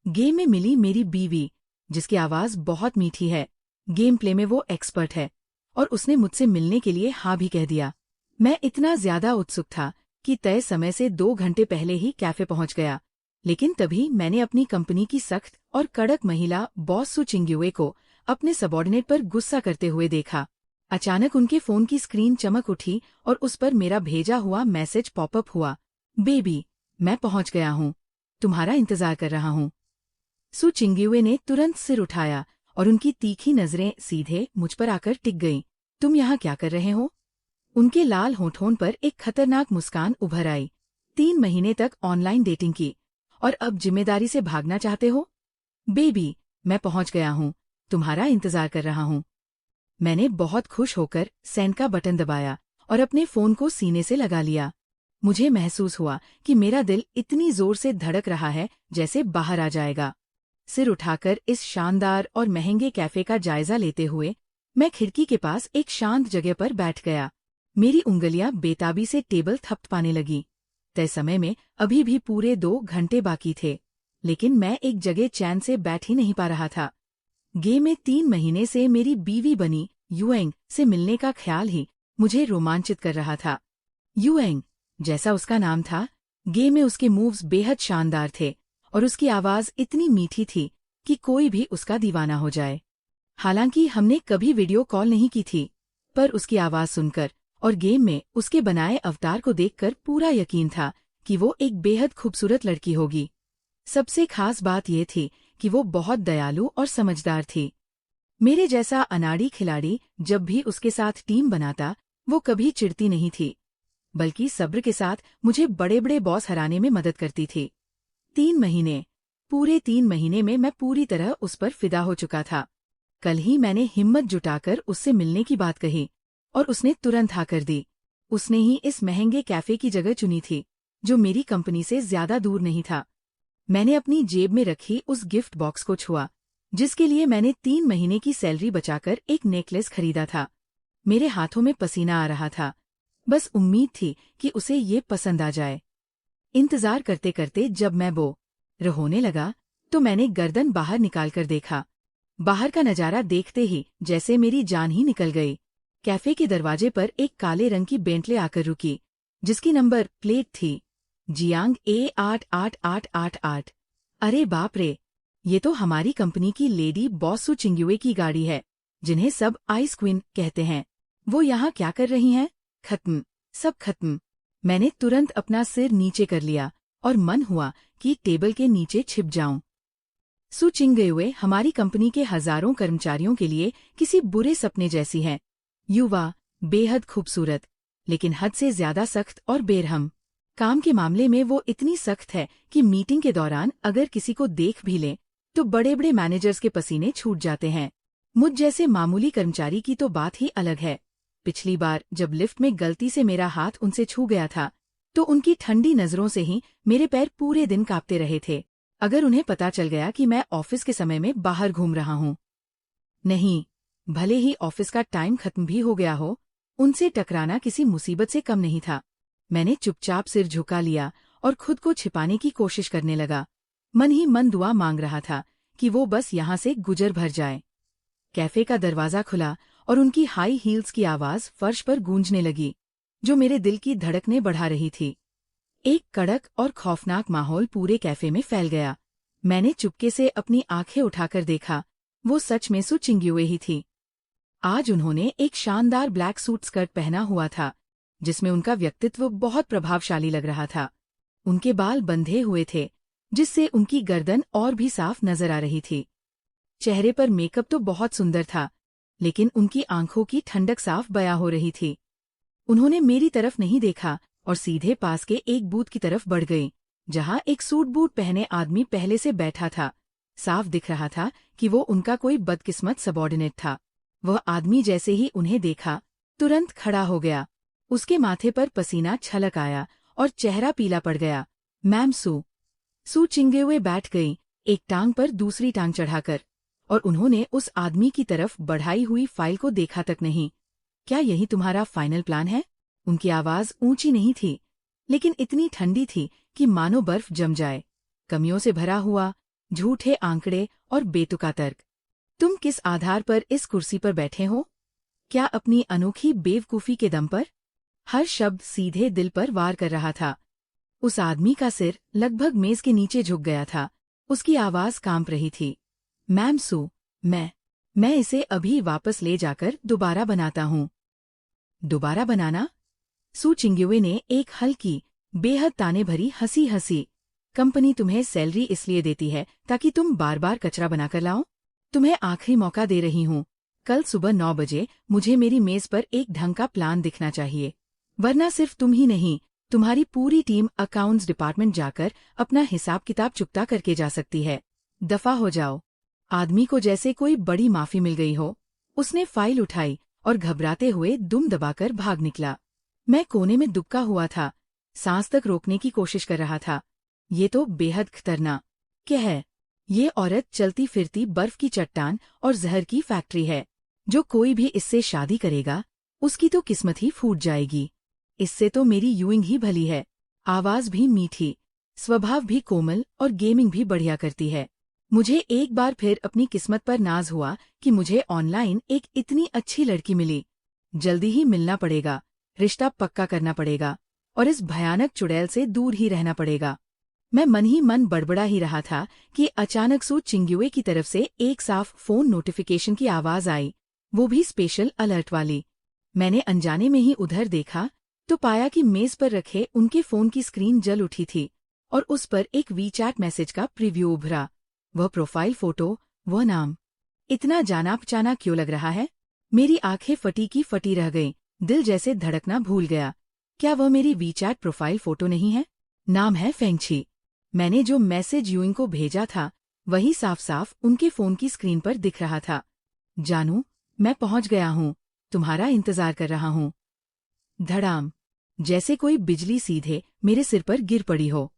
Game में मिली मेरी बीवी, जिसकी आवाज बहुत मीठी है। गेम प्ले में वो एक्सपर्ट है और उसने मुझसे मिलने के लिए हाँ भी कह दिया। मैं इतना ज्यादा उत्सुक था कि तय समय से 2 घंटे पहले ही कैफे पहुंच गया। लेकिन तभी मैंने अपनी कंपनी की सख्त और कड़क महिला बॉस सू चिंग्युए को अपने सबॉर्डिनेट पर गुस्सा करते हुए देखा। अचानक उनके फोन की स्क्रीन चमक उठी और उस पर मेरा भेजा हुआ मैसेज पॉपअप हुआ। बेबी, मैं पहुंच गया हूँ, तुम्हारा इंतजार कर रहा हूँ। सू चिंग्युए ने तुरंत सिर उठाया और उनकी तीखी नजरें सीधे मुझ पर आकर टिक गईं। तुम यहाँ क्या कर रहे हो? उनके लाल होठों पर एक खतरनाक मुस्कान उभर आई। 3 महीने तक ऑनलाइन डेटिंग की और अब जिम्मेदारी से भागना चाहते हो? बेबी, मैं पहुंच गया हूँ, तुम्हारा इंतजार कर रहा हूँ। मैंने बहुत खुश होकर सेंड का बटन दबाया और अपने फोन को सीने से लगा लिया। मुझे महसूस हुआ कि मेरा दिल इतनी जोर से धड़क रहा है जैसे बाहर आ जाएगा। सिर उठाकर इस शानदार और महंगे कैफे का जायजा लेते हुए मैं खिड़की के पास एक शांत जगह पर बैठ गया। मेरी उंगलियां बेताबी से टेबल थपथपाने लगी। तय समय में अभी भी पूरे 2 घंटे बाकी थे, लेकिन मैं एक जगह चैन से बैठ ही नहीं पा रहा था। गेम में 3 महीने से मेरी बीवी बनी युएंग से मिलने का ख्याल ही मुझे रोमांचित कर रहा था। युएंग, जैसा उसका नाम था, गेम में उसके मूव्स बेहद शानदार थे और उसकी आवाज इतनी मीठी थी कि कोई भी उसका दीवाना हो जाए। हालांकि हमने कभी वीडियो कॉल नहीं की थी, पर उसकी आवाज सुनकर और गेम में उसके बनाए अवतार को देखकर पूरा यकीन था कि वो एक बेहद खूबसूरत लड़की होगी। सबसे खास बात ये थी कि वो बहुत दयालु और समझदार थी। मेरे जैसा अनाड़ी खिलाड़ी जब भी उसके साथ टीम बनाता, वो कभी चिढ़ती नहीं थी, बल्कि सब्र के साथ मुझे बड़े बड़े बॉस हराने में मदद करती थी। 3 महीने, पूरे 3 महीने में मैं पूरी तरह उस पर फिदा हो चुका था। कल ही मैंने हिम्मत जुटाकर उससे मिलने की बात कही और उसने तुरंत हाँ कर दी। उसने ही इस महंगे कैफे की जगह चुनी थी, जो मेरी कंपनी से ज्यादा दूर नहीं था। मैंने अपनी जेब में रखी उस गिफ्ट बॉक्स को छुआ, जिसके लिए मैंने 3 महीने की सैलरी बचाकर एक नेकलेस खरीदा था। मेरे हाथों में पसीना आ रहा था, बस उम्मीद थी कि उसे ये पसंद आ जाए। इंतजार करते करते जब मैं रोने लगा, तो मैंने गर्दन बाहर निकालकर देखा। बाहर का नजारा देखते ही जैसे मेरी जान ही निकल गई। कैफे के दरवाजे पर एक काले रंग की बेंटले आकर रुकी, जिसकी नंबर प्लेट थी जियांग A8888। अरे बाप रे, ये तो हमारी कंपनी की लेडी बॉस सू चिंग्युए की गाड़ी है, जिन्हें सब आइस क्वीन कहते हैं। वो यहाँ क्या कर रही हैं? खत्म, सब खत्म। मैंने तुरंत अपना सिर नीचे कर लिया और मन हुआ कि टेबल के नीचे छिप जाऊं। सू चिंग्युए हमारी कंपनी के हजारों कर्मचारियों के लिए किसी बुरे सपने जैसी हैं। युवा, बेहद खूबसूरत, लेकिन हद से ज्यादा सख्त और बेरहम। काम के मामले में वो इतनी सख्त है कि मीटिंग के दौरान अगर किसी को देख भी ले तो बड़े बड़े मैनेजर्स के पसीने छूट जाते हैं। मुझ जैसे मामूली कर्मचारी की तो बात ही अलग है। पिछली बार जब लिफ्ट में गलती से मेरा हाथ उनसे छू गया था, तो उनकी ठंडी नजरों से ही मेरे पैर पूरे दिन कांपते रहे थे। अगर उन्हें पता चल गया कि मैं ऑफिस के समय में बाहर घूम रहा हूँ, नहीं, भले ही ऑफिस का टाइम खत्म भी हो गया हो, उनसे टकराना किसी मुसीबत से कम नहीं था। मैंने चुपचाप सिर झुका लिया और खुद को छिपाने की कोशिश करने लगा। मन ही मन दुआ मांग रहा था कि वो बस यहाँ से गुजर भर जाए। कैफे का दरवाजा खुला और उनकी हाई हील्स की आवाज फर्श पर गूंजने लगी, जो मेरे दिल की धड़कनें बढ़ा रही थी। एक कड़क और खौफनाक माहौल पूरे कैफे में फैल गया। मैंने चुपके से अपनी आंखें उठाकर देखा, वो सच में सू चिंग्युए ही थी। आज उन्होंने एक शानदार ब्लैक सूट स्कर्ट पहना हुआ था, जिसमें उनका व्यक्तित्व बहुत प्रभावशाली लग रहा था। उनके बाल बंधे हुए थे, जिससे उनकी गर्दन और भी साफ नजर आ रही थी। चेहरे पर मेकअप तो बहुत सुंदर था, लेकिन उनकी आंखों की ठंडक साफ बयां हो रही थी। उन्होंने मेरी तरफ नहीं देखा और सीधे पास के एक बूथ की तरफ बढ़ गई, जहां एक सूट बूट पहने आदमी पहले से बैठा था। साफ दिख रहा था कि वो उनका कोई बदकिस्मत सबॉर्डिनेट था। वह आदमी जैसे ही उन्हें देखा, तुरंत खड़ा हो गया। उसके माथे पर पसीना छलक आया और चेहरा पीला पड़ गया। मैम सू चिंग्युए बैठ गई, एक टांग पर दूसरी टांग चढ़ाकर, और उन्होंने उस आदमी की तरफ बढ़ाई हुई फाइल को देखा तक नहीं। क्या यही तुम्हारा फाइनल प्लान है? उनकी आवाज ऊंची नहीं थी, लेकिन इतनी ठंडी थी कि मानो बर्फ जम जाए। कमियों से भरा हुआ, झूठे आंकड़े और बेतुका तर्क। तुम किस आधार पर इस कुर्सी पर बैठे हो? क्या अपनी अनोखी बेवकूफी के दम पर? हर शब्द सीधे दिल पर वार कर रहा था। उस आदमी का सिर लगभग मेज के नीचे झुक गया था। उसकी आवाज कांप रही थी। मैम सू, मैं इसे अभी वापस ले जाकर दोबारा बनाता हूँ। दोबारा बनाना? सू चिंग्युए ने एक हल्की, बेहद ताने भरी हंसी हंसी। कंपनी तुम्हें सैलरी इसलिए देती है ताकि तुम बार बार कचरा बनाकर लाओ। तुम्हें आखिरी मौका दे रही हूँ। कल सुबह 9 बजे मुझे मेरी मेज पर एक ढंग का प्लान दिखना चाहिए, वरना सिर्फ तुम ही नहीं, तुम्हारी पूरी टीम अकाउंट्स डिपार्टमेंट जाकर अपना हिसाब किताब चुकता करके जा सकती है। दफा हो जाओ। आदमी को जैसे कोई बड़ी माफी मिल गई हो। उसने फाइल उठाई और घबराते हुए दुम दबाकर भाग निकला। मैं कोने में दुबका हुआ था, सांस तक रोकने की कोशिश कर रहा था। ये तो बेहद खतरनाक क्या है? ये औरत चलती फिरती बर्फ की चट्टान और जहर की फैक्ट्री है। जो कोई भी इससे शादी करेगा, उसकी तो किस्मत ही फूट जाएगी। इससे तो मेरी यूइंग ही भली है। आवाज भी मीठी, स्वभाव भी कोमल और गेमिंग भी बढ़िया करती है। मुझे एक बार फिर अपनी किस्मत पर नाज हुआ कि मुझे ऑनलाइन एक इतनी अच्छी लड़की मिली। जल्दी ही मिलना पड़ेगा, रिश्ता पक्का करना पड़ेगा और इस भयानक चुड़ैल से दूर ही रहना पड़ेगा। मैं मन ही मन बड़बड़ा ही रहा था कि अचानक सू चिंग्युए की तरफ से एक साफ फोन नोटिफिकेशन की आवाज आई, वो भी स्पेशल अलर्ट वाली। मैंने अनजाने में ही उधर देखा तो पाया कि मेज पर रखे उनके फोन की स्क्रीन जल उठी थी और उस पर एक वीचैट मैसेज का प्रीव्यू उभरा। वह प्रोफाइल फोटो, वह नाम। इतना जाना पहचाना क्यों लग रहा है? मेरी आंखें फटी की फटी रह गईं, दिल जैसे धड़कना भूल गया। क्या वह मेरी वीचैट प्रोफाइल फोटो नहीं है? नाम है फेंगची। मैंने जो मैसेज यूइंग को भेजा था वही साफ साफ उनके फोन की स्क्रीन पर दिख रहा था। जानू, मैं पहुंच गया हूँ, तुम्हारा इंतजार कर रहा हूँ। धड़ाम, जैसे कोई बिजली सीधे मेरे सिर पर गिर पड़ी हो।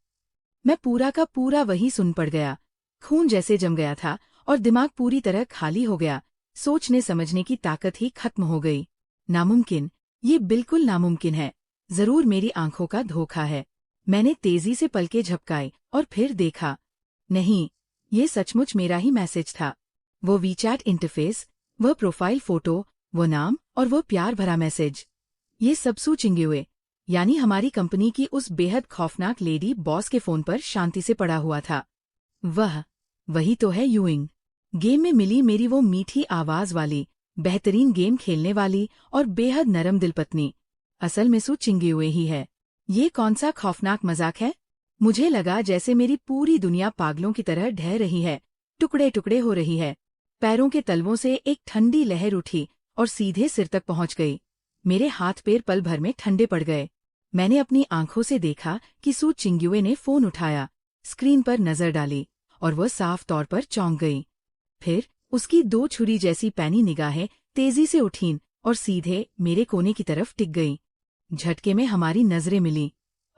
मैं पूरा का पूरा वही सुन पड़ गया। खून जैसे जम गया था और दिमाग पूरी तरह खाली हो गया। सोचने समझने की ताकत ही खत्म हो गई। नामुमकिन, ये बिल्कुल नामुमकिन है। जरूर मेरी आंखों का धोखा है। मैंने तेजी से पलकें झपकाई और फिर देखा। नहीं, ये सचमुच मेरा ही मैसेज था। वो वीचैट इंटरफेस, वह प्रोफाइल फोटो, वो नाम और वो प्यार भरा मैसेज। ये सब सू चिंग्युए, यानी हमारी कंपनी की उस बेहद खौफनाक लेडी बॉस के फोन पर शांति से पड़ा हुआ था। वही तो है यूइंग। गेम में मिली मेरी वो मीठी आवाज वाली, बेहतरीन गेम खेलने वाली और बेहद नरम दिल पत्नी। असल में सू चिंग्युए ही है। ये कौन सा खौफनाक मजाक है? मुझे लगा जैसे मेरी पूरी दुनिया पागलों की तरह ढह रही है, टुकड़े टुकड़े हो रही है। पैरों के तलवों से एक ठंडी लहर उठी और सीधे सिर तक पहुंच गई। मेरे हाथ पैर पल भर में ठंडे पड़ गए। मैंने अपनी आंखों से देखा कि सू चिंग्युए ने फोन उठाया, स्क्रीन पर नजर डाली और वह साफ तौर पर चौंक गई। फिर उसकी 2 छुरी जैसी पैनी निगाहें तेजी से उठीं और सीधे मेरे कोने की तरफ टिक गईं। झटके में हमारी नजरें मिलीं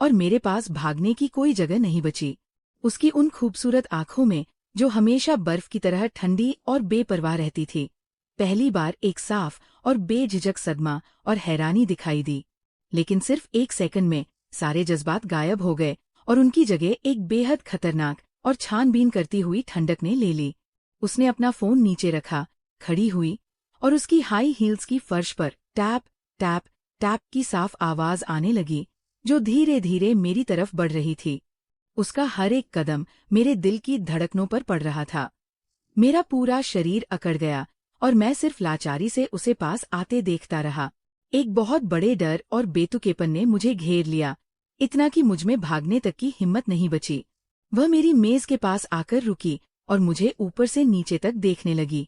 और मेरे पास भागने की कोई जगह नहीं बची। उसकी उन खूबसूरत आंखों में, जो हमेशा बर्फ की तरह ठंडी और बेपरवाह रहती थी, पहली बार एक साफ और बेझिझक सदमा और हैरानी दिखाई दी। लेकिन सिर्फ 1 सेकंड में सारे जज्बात गायब हो गए और उनकी जगह एक बेहद खतरनाक और छानबीन करती हुई ठंडक ने ले ली। उसने अपना फोन नीचे रखा, खड़ी हुई और उसकी हाई हील्स की फर्श पर टैप टैप टैप की साफ आवाज आने लगी, जो धीरे धीरे मेरी तरफ बढ़ रही थी। उसका हर एक कदम मेरे दिल की धड़कनों पर पड़ रहा था। मेरा पूरा शरीर अकड़ गया और मैं सिर्फ लाचारी से उसे पास आते देखता रहा। एक बहुत बड़े डर और बेतुकेपन ने मुझे घेर लिया, इतना कि मुझमें भागने तक की हिम्मत नहीं बची। वह मेरी मेज के पास आकर रुकी और मुझे ऊपर से नीचे तक देखने लगी।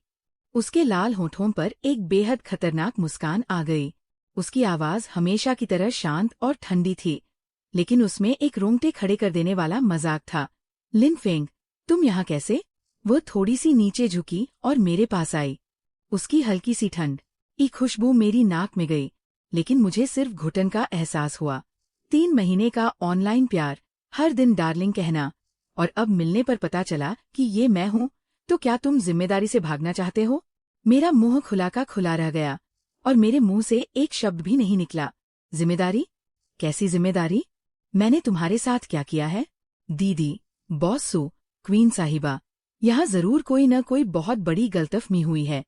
उसके लाल होठों पर एक बेहद खतरनाक मुस्कान आ गई। उसकी आवाज हमेशा की तरह शांत और ठंडी थी, लेकिन उसमें एक रोंगटे खड़े कर देने वाला मजाक था। लिन फेंग, तुम यहाँ कैसे? वह थोड़ी सी नीचे झुकी और मेरे पास आई। उसकी हल्की सी ठंड की खुशबू मेरी नाक में गई, लेकिन मुझे सिर्फ घुटन का एहसास हुआ। 3 महीने का ऑनलाइन प्यार, हर दिन डार्लिंग कहना, और अब मिलने पर पता चला कि ये मैं हूँ। तो क्या तुम जिम्मेदारी से भागना चाहते हो? मेरा मुंह खुला का खुला रह गया और मेरे मुंह से एक शब्द भी नहीं निकला। जिम्मेदारी? कैसी जिम्मेदारी? मैंने तुम्हारे साथ क्या किया है? दीदी, बॉस सू, क्वीन साहिबा, यहाँ जरूर कोई न कोई बहुत बड़ी गलतफहमी हुई है।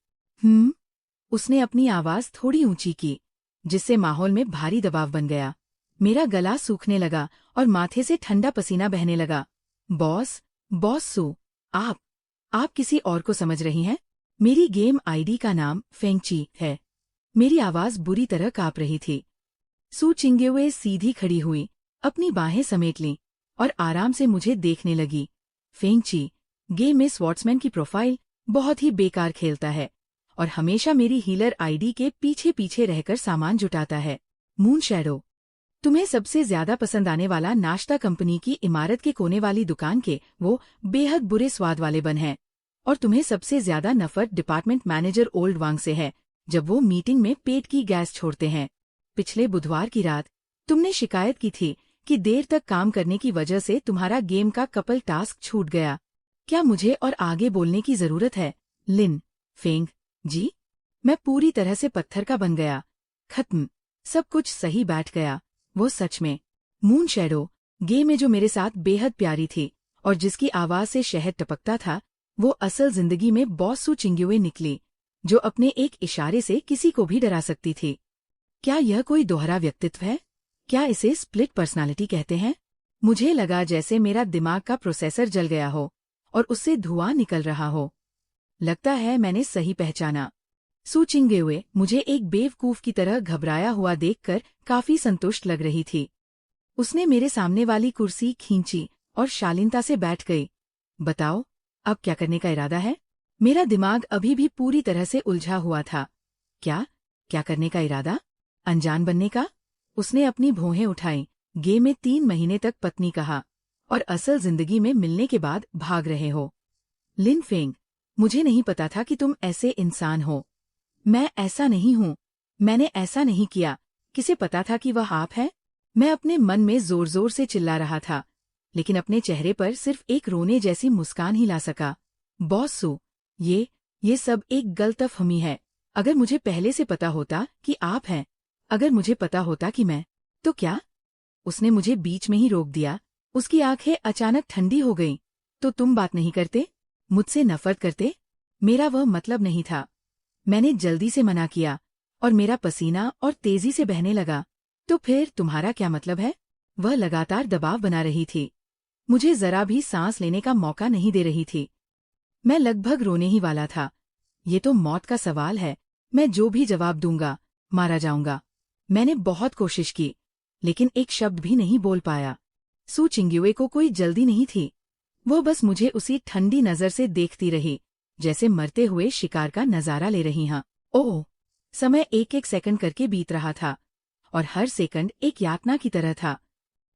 उसने अपनी आवाज थोड़ी ऊंची की, जिससे माहौल में भारी दबाव बन गया। मेरा गला सूखने लगा और माथे से ठंडा पसीना बहने लगा। बॉस सू, आप किसी और को समझ रही हैं? मेरी गेम आईडी का नाम फेंगची है। मेरी आवाज बुरी तरह कांप रही थी। सू चिंग्युए सीधी खड़ी हुई, अपनी बाहें समेट लीं और आराम से मुझे देखने लगी। फेंगची, गेम में स्वॉर्ड्समैन की प्रोफाइल बहुत ही बेकार खेलता है और हमेशा मेरी हीलर आईडी के पीछे पीछे रहकर सामान जुटाता है। मून शैडो, तुम्हें सबसे ज्यादा पसंद आने वाला नाश्ता कंपनी की इमारत के कोने वाली दुकान के वो बेहद बुरे स्वाद वाले बन हैं, और तुम्हें सबसे ज्यादा नफरत डिपार्टमेंट मैनेजर ओल्ड वांग से है, जब वो मीटिंग में पेट की गैस छोड़ते हैं। पिछले बुधवार की रात तुमने शिकायत की थी कि देर तक काम करने की वजह से तुम्हारा गेम का कपल टास्क छूट गया। क्या मुझे और आगे बोलने की जरूरत है? लिन, फेंग जी, मैं पूरी तरह से पत्थर का बन गया। खत्म, सब कुछ सही बैठ गया। वो सच में मून शैडो, गेम में जो मेरे साथ बेहद प्यारी थी और जिसकी आवाज से शहद टपकता था, वो असल जिंदगी में बॉस सू चिंग्युए निकली, जो अपने एक इशारे से किसी को भी डरा सकती थी। क्या यह कोई दोहरा व्यक्तित्व है? क्या इसे स्प्लिट पर्सनालिटी कहते हैं? मुझे लगा जैसे मेरा दिमाग का प्रोसेसर जल गया हो और उससे धुआं निकल रहा हो। लगता है मैंने सही पहचाना। सू चिंग्युए मुझे एक बेवकूफ की तरह घबराया हुआ देखकर काफी संतुष्ट लग रही थी। उसने मेरे सामने वाली कुर्सी खींची और शालीनता से बैठ गई। बताओ, अब क्या करने का इरादा है? मेरा दिमाग अभी भी पूरी तरह से उलझा हुआ था। क्या करने का इरादा? अनजान बनने का? उसने अपनी भौहें उठाई। गेम में 3 महीने तक पत्नी कहा और असल जिंदगी में मिलने के बाद भाग रहे हो। लिन फेंग, मुझे नहीं पता था कि तुम ऐसे इंसान हो। मैं ऐसा नहीं हूँ। मैंने ऐसा नहीं किया। किसे पता था कि वह आप है? मैं अपने मन में जोर जोर से चिल्ला रहा था, लेकिन अपने चेहरे पर सिर्फ एक रोने जैसी मुस्कान ही ला सका। बॉस सू, ये सब एक गलतफहमी है। अगर मुझे पहले से पता होता कि आप हैं, अगर मुझे पता होता कि मैं, तो क्या? उसने मुझे बीच में ही रोक दिया। उसकी आंखें अचानक ठंडी हो गईं। तो तुम बात नहीं करते? मुझसे नफरत करते? मेरा वह मतलब नहीं था। मैंने जल्दी से मना किया और मेरा पसीना और तेजी से बहने लगा। तो फिर तुम्हारा क्या मतलब है? वह लगातार दबाव बना रही थी, मुझे जरा भी सांस लेने का मौका नहीं दे रही थी। मैं लगभग रोने ही वाला था। ये तो मौत का सवाल है। मैं जो भी जवाब दूंगा, मारा जाऊंगा। मैंने बहुत कोशिश की, लेकिन एक शब्द भी नहीं बोल पाया। सू चिंग्युए को कोई जल्दी नहीं थी। वो बस मुझे उसी ठंडी नजर से देखती रही, जैसे मरते हुए शिकार का नजारा ले रही हाँ। ओह, समय एक एक सेकंड करके बीत रहा था और हर सेकंड एक यातना की तरह था।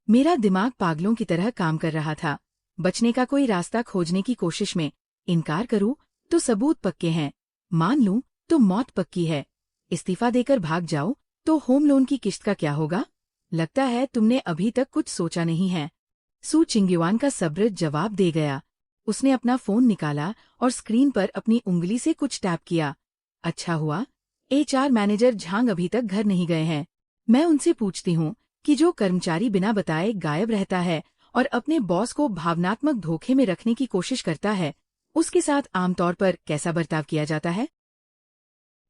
मेरा दिमाग पागलों की तरह काम कर रहा था। बचने का कोई रास्ता खोजने की कोशिश में इनकार करूं तो सबूत पक्के हैं, मान लूं तो मौत पक्की है, इस्तीफा देकर भाग जाओ तो होम लोन की किश्त का क्या होगा? लगता है तुमने अभी तक कुछ सोचा नहीं है। सू चिंग्युआन का सब्र जवाब दे गया। उसने अपना फोन निकाला और स्क्रीन पर अपनी उंगली से कुछ टैप किया। अच्छा हुआ, HR मैनेजर झांग अभी तक घर नहीं गए हैं। मैं उनसे पूछती हूँ कि जो कर्मचारी बिना बताए गायब रहता है और अपने बॉस को भावनात्मक धोखे में रखने की कोशिश करता है, उसके साथ आमतौर पर कैसा बर्ताव किया जाता है?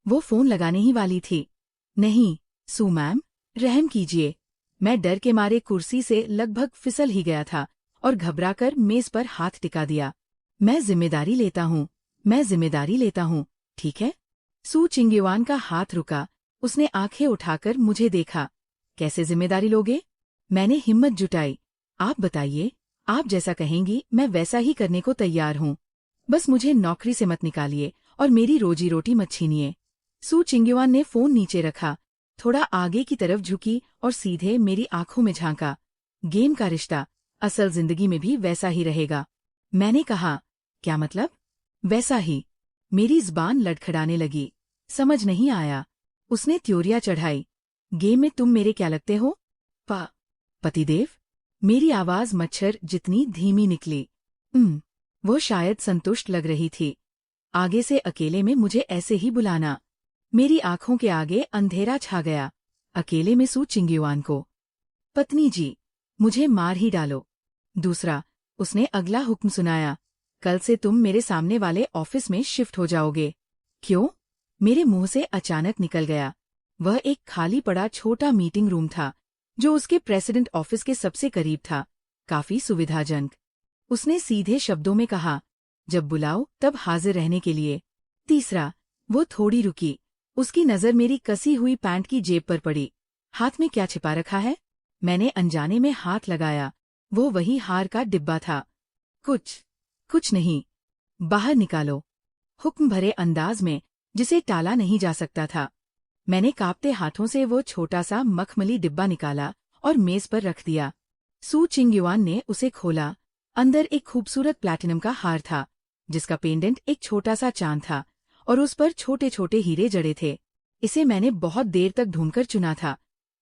वो फोन लगाने ही वाली थी। नहीं, सू मैम, रहम कीजिए। मैं डर के मारे कुर्सी से लगभग फिसल ही गया था और घबराकर मेज पर हाथ टिका दिया। मैं जिम्मेदारी लेता हूँ, ठीक है? सू चिंग्युआन का हाथ रुका। उसने आंखें उठाकर मुझे देखा। कैसे जिम्मेदारी लोगे? मैंने हिम्मत जुटाई। आप बताइए, आप जैसा कहेंगी मैं वैसा ही करने को तैयार हूँ। बस मुझे नौकरी से मत निकालिए और मेरी रोजी रोटी मत छीनिए। सू चिंग्युआन ने फोन नीचे रखा, थोड़ा आगे की तरफ झुकी और सीधे मेरी आंखों में झांका। गेम का रिश्ता असल जिंदगी में भी वैसा ही रहेगा। मैंने कहा, क्या मतलब? वैसा ही। मेरी ज़बान लड़खड़ाने लगी। समझ नहीं आया। उसने त्योरियां चढ़ाई। गेम में तुम मेरे क्या लगते हो? पतिदेव? मेरी आवाज मच्छर जितनी धीमी निकली। वो शायद संतुष्ट लग रही थी। आगे से अकेले में मुझे ऐसे ही बुलाना। मेरी आंखों के आगे अंधेरा छा गया। अकेले में सू चिंग्युआन को। पत्नी जी, मुझे मार ही डालो। दूसरा, उसने अगला हुक्म सुनाया। कल से तुम मेरे सामने वाले ऑफिस में शिफ्ट हो जाओगे। क्यों? मेरे मुंह से अचानक निकल गया। वह एक खाली पड़ा छोटा मीटिंग रूम था, जो उसके प्रेसिडेंट ऑफिस के सबसे करीब था, काफी सुविधाजनक। उसने सीधे शब्दों में कहा, जब बुलाओ तब हाजिर रहने के लिए। तीसरा, वो थोड़ी रुकी। उसकी नजर मेरी कसी हुई पैंट की जेब पर पड़ी। हाथ में क्या छिपा रखा है? मैंने अनजाने में हाथ लगाया। वो वही हार का डिब्बा था। कुछ नहीं। बाहर निकालो, हुक्म भरे अंदाज में, जिसे टाला नहीं जा सकता था। मैंने कांपते हाथों से वो छोटा सा मखमली डिब्बा निकाला और मेज पर रख दिया। सू चिंगयुआन ने उसे खोला। अंदर एक खूबसूरत प्लैटिनम का हार था, जिसका पेंडेंट एक छोटा सा चांद था और उस पर छोटे छोटे हीरे जड़े थे। इसे मैंने बहुत देर तक ढूंढकर चुना था।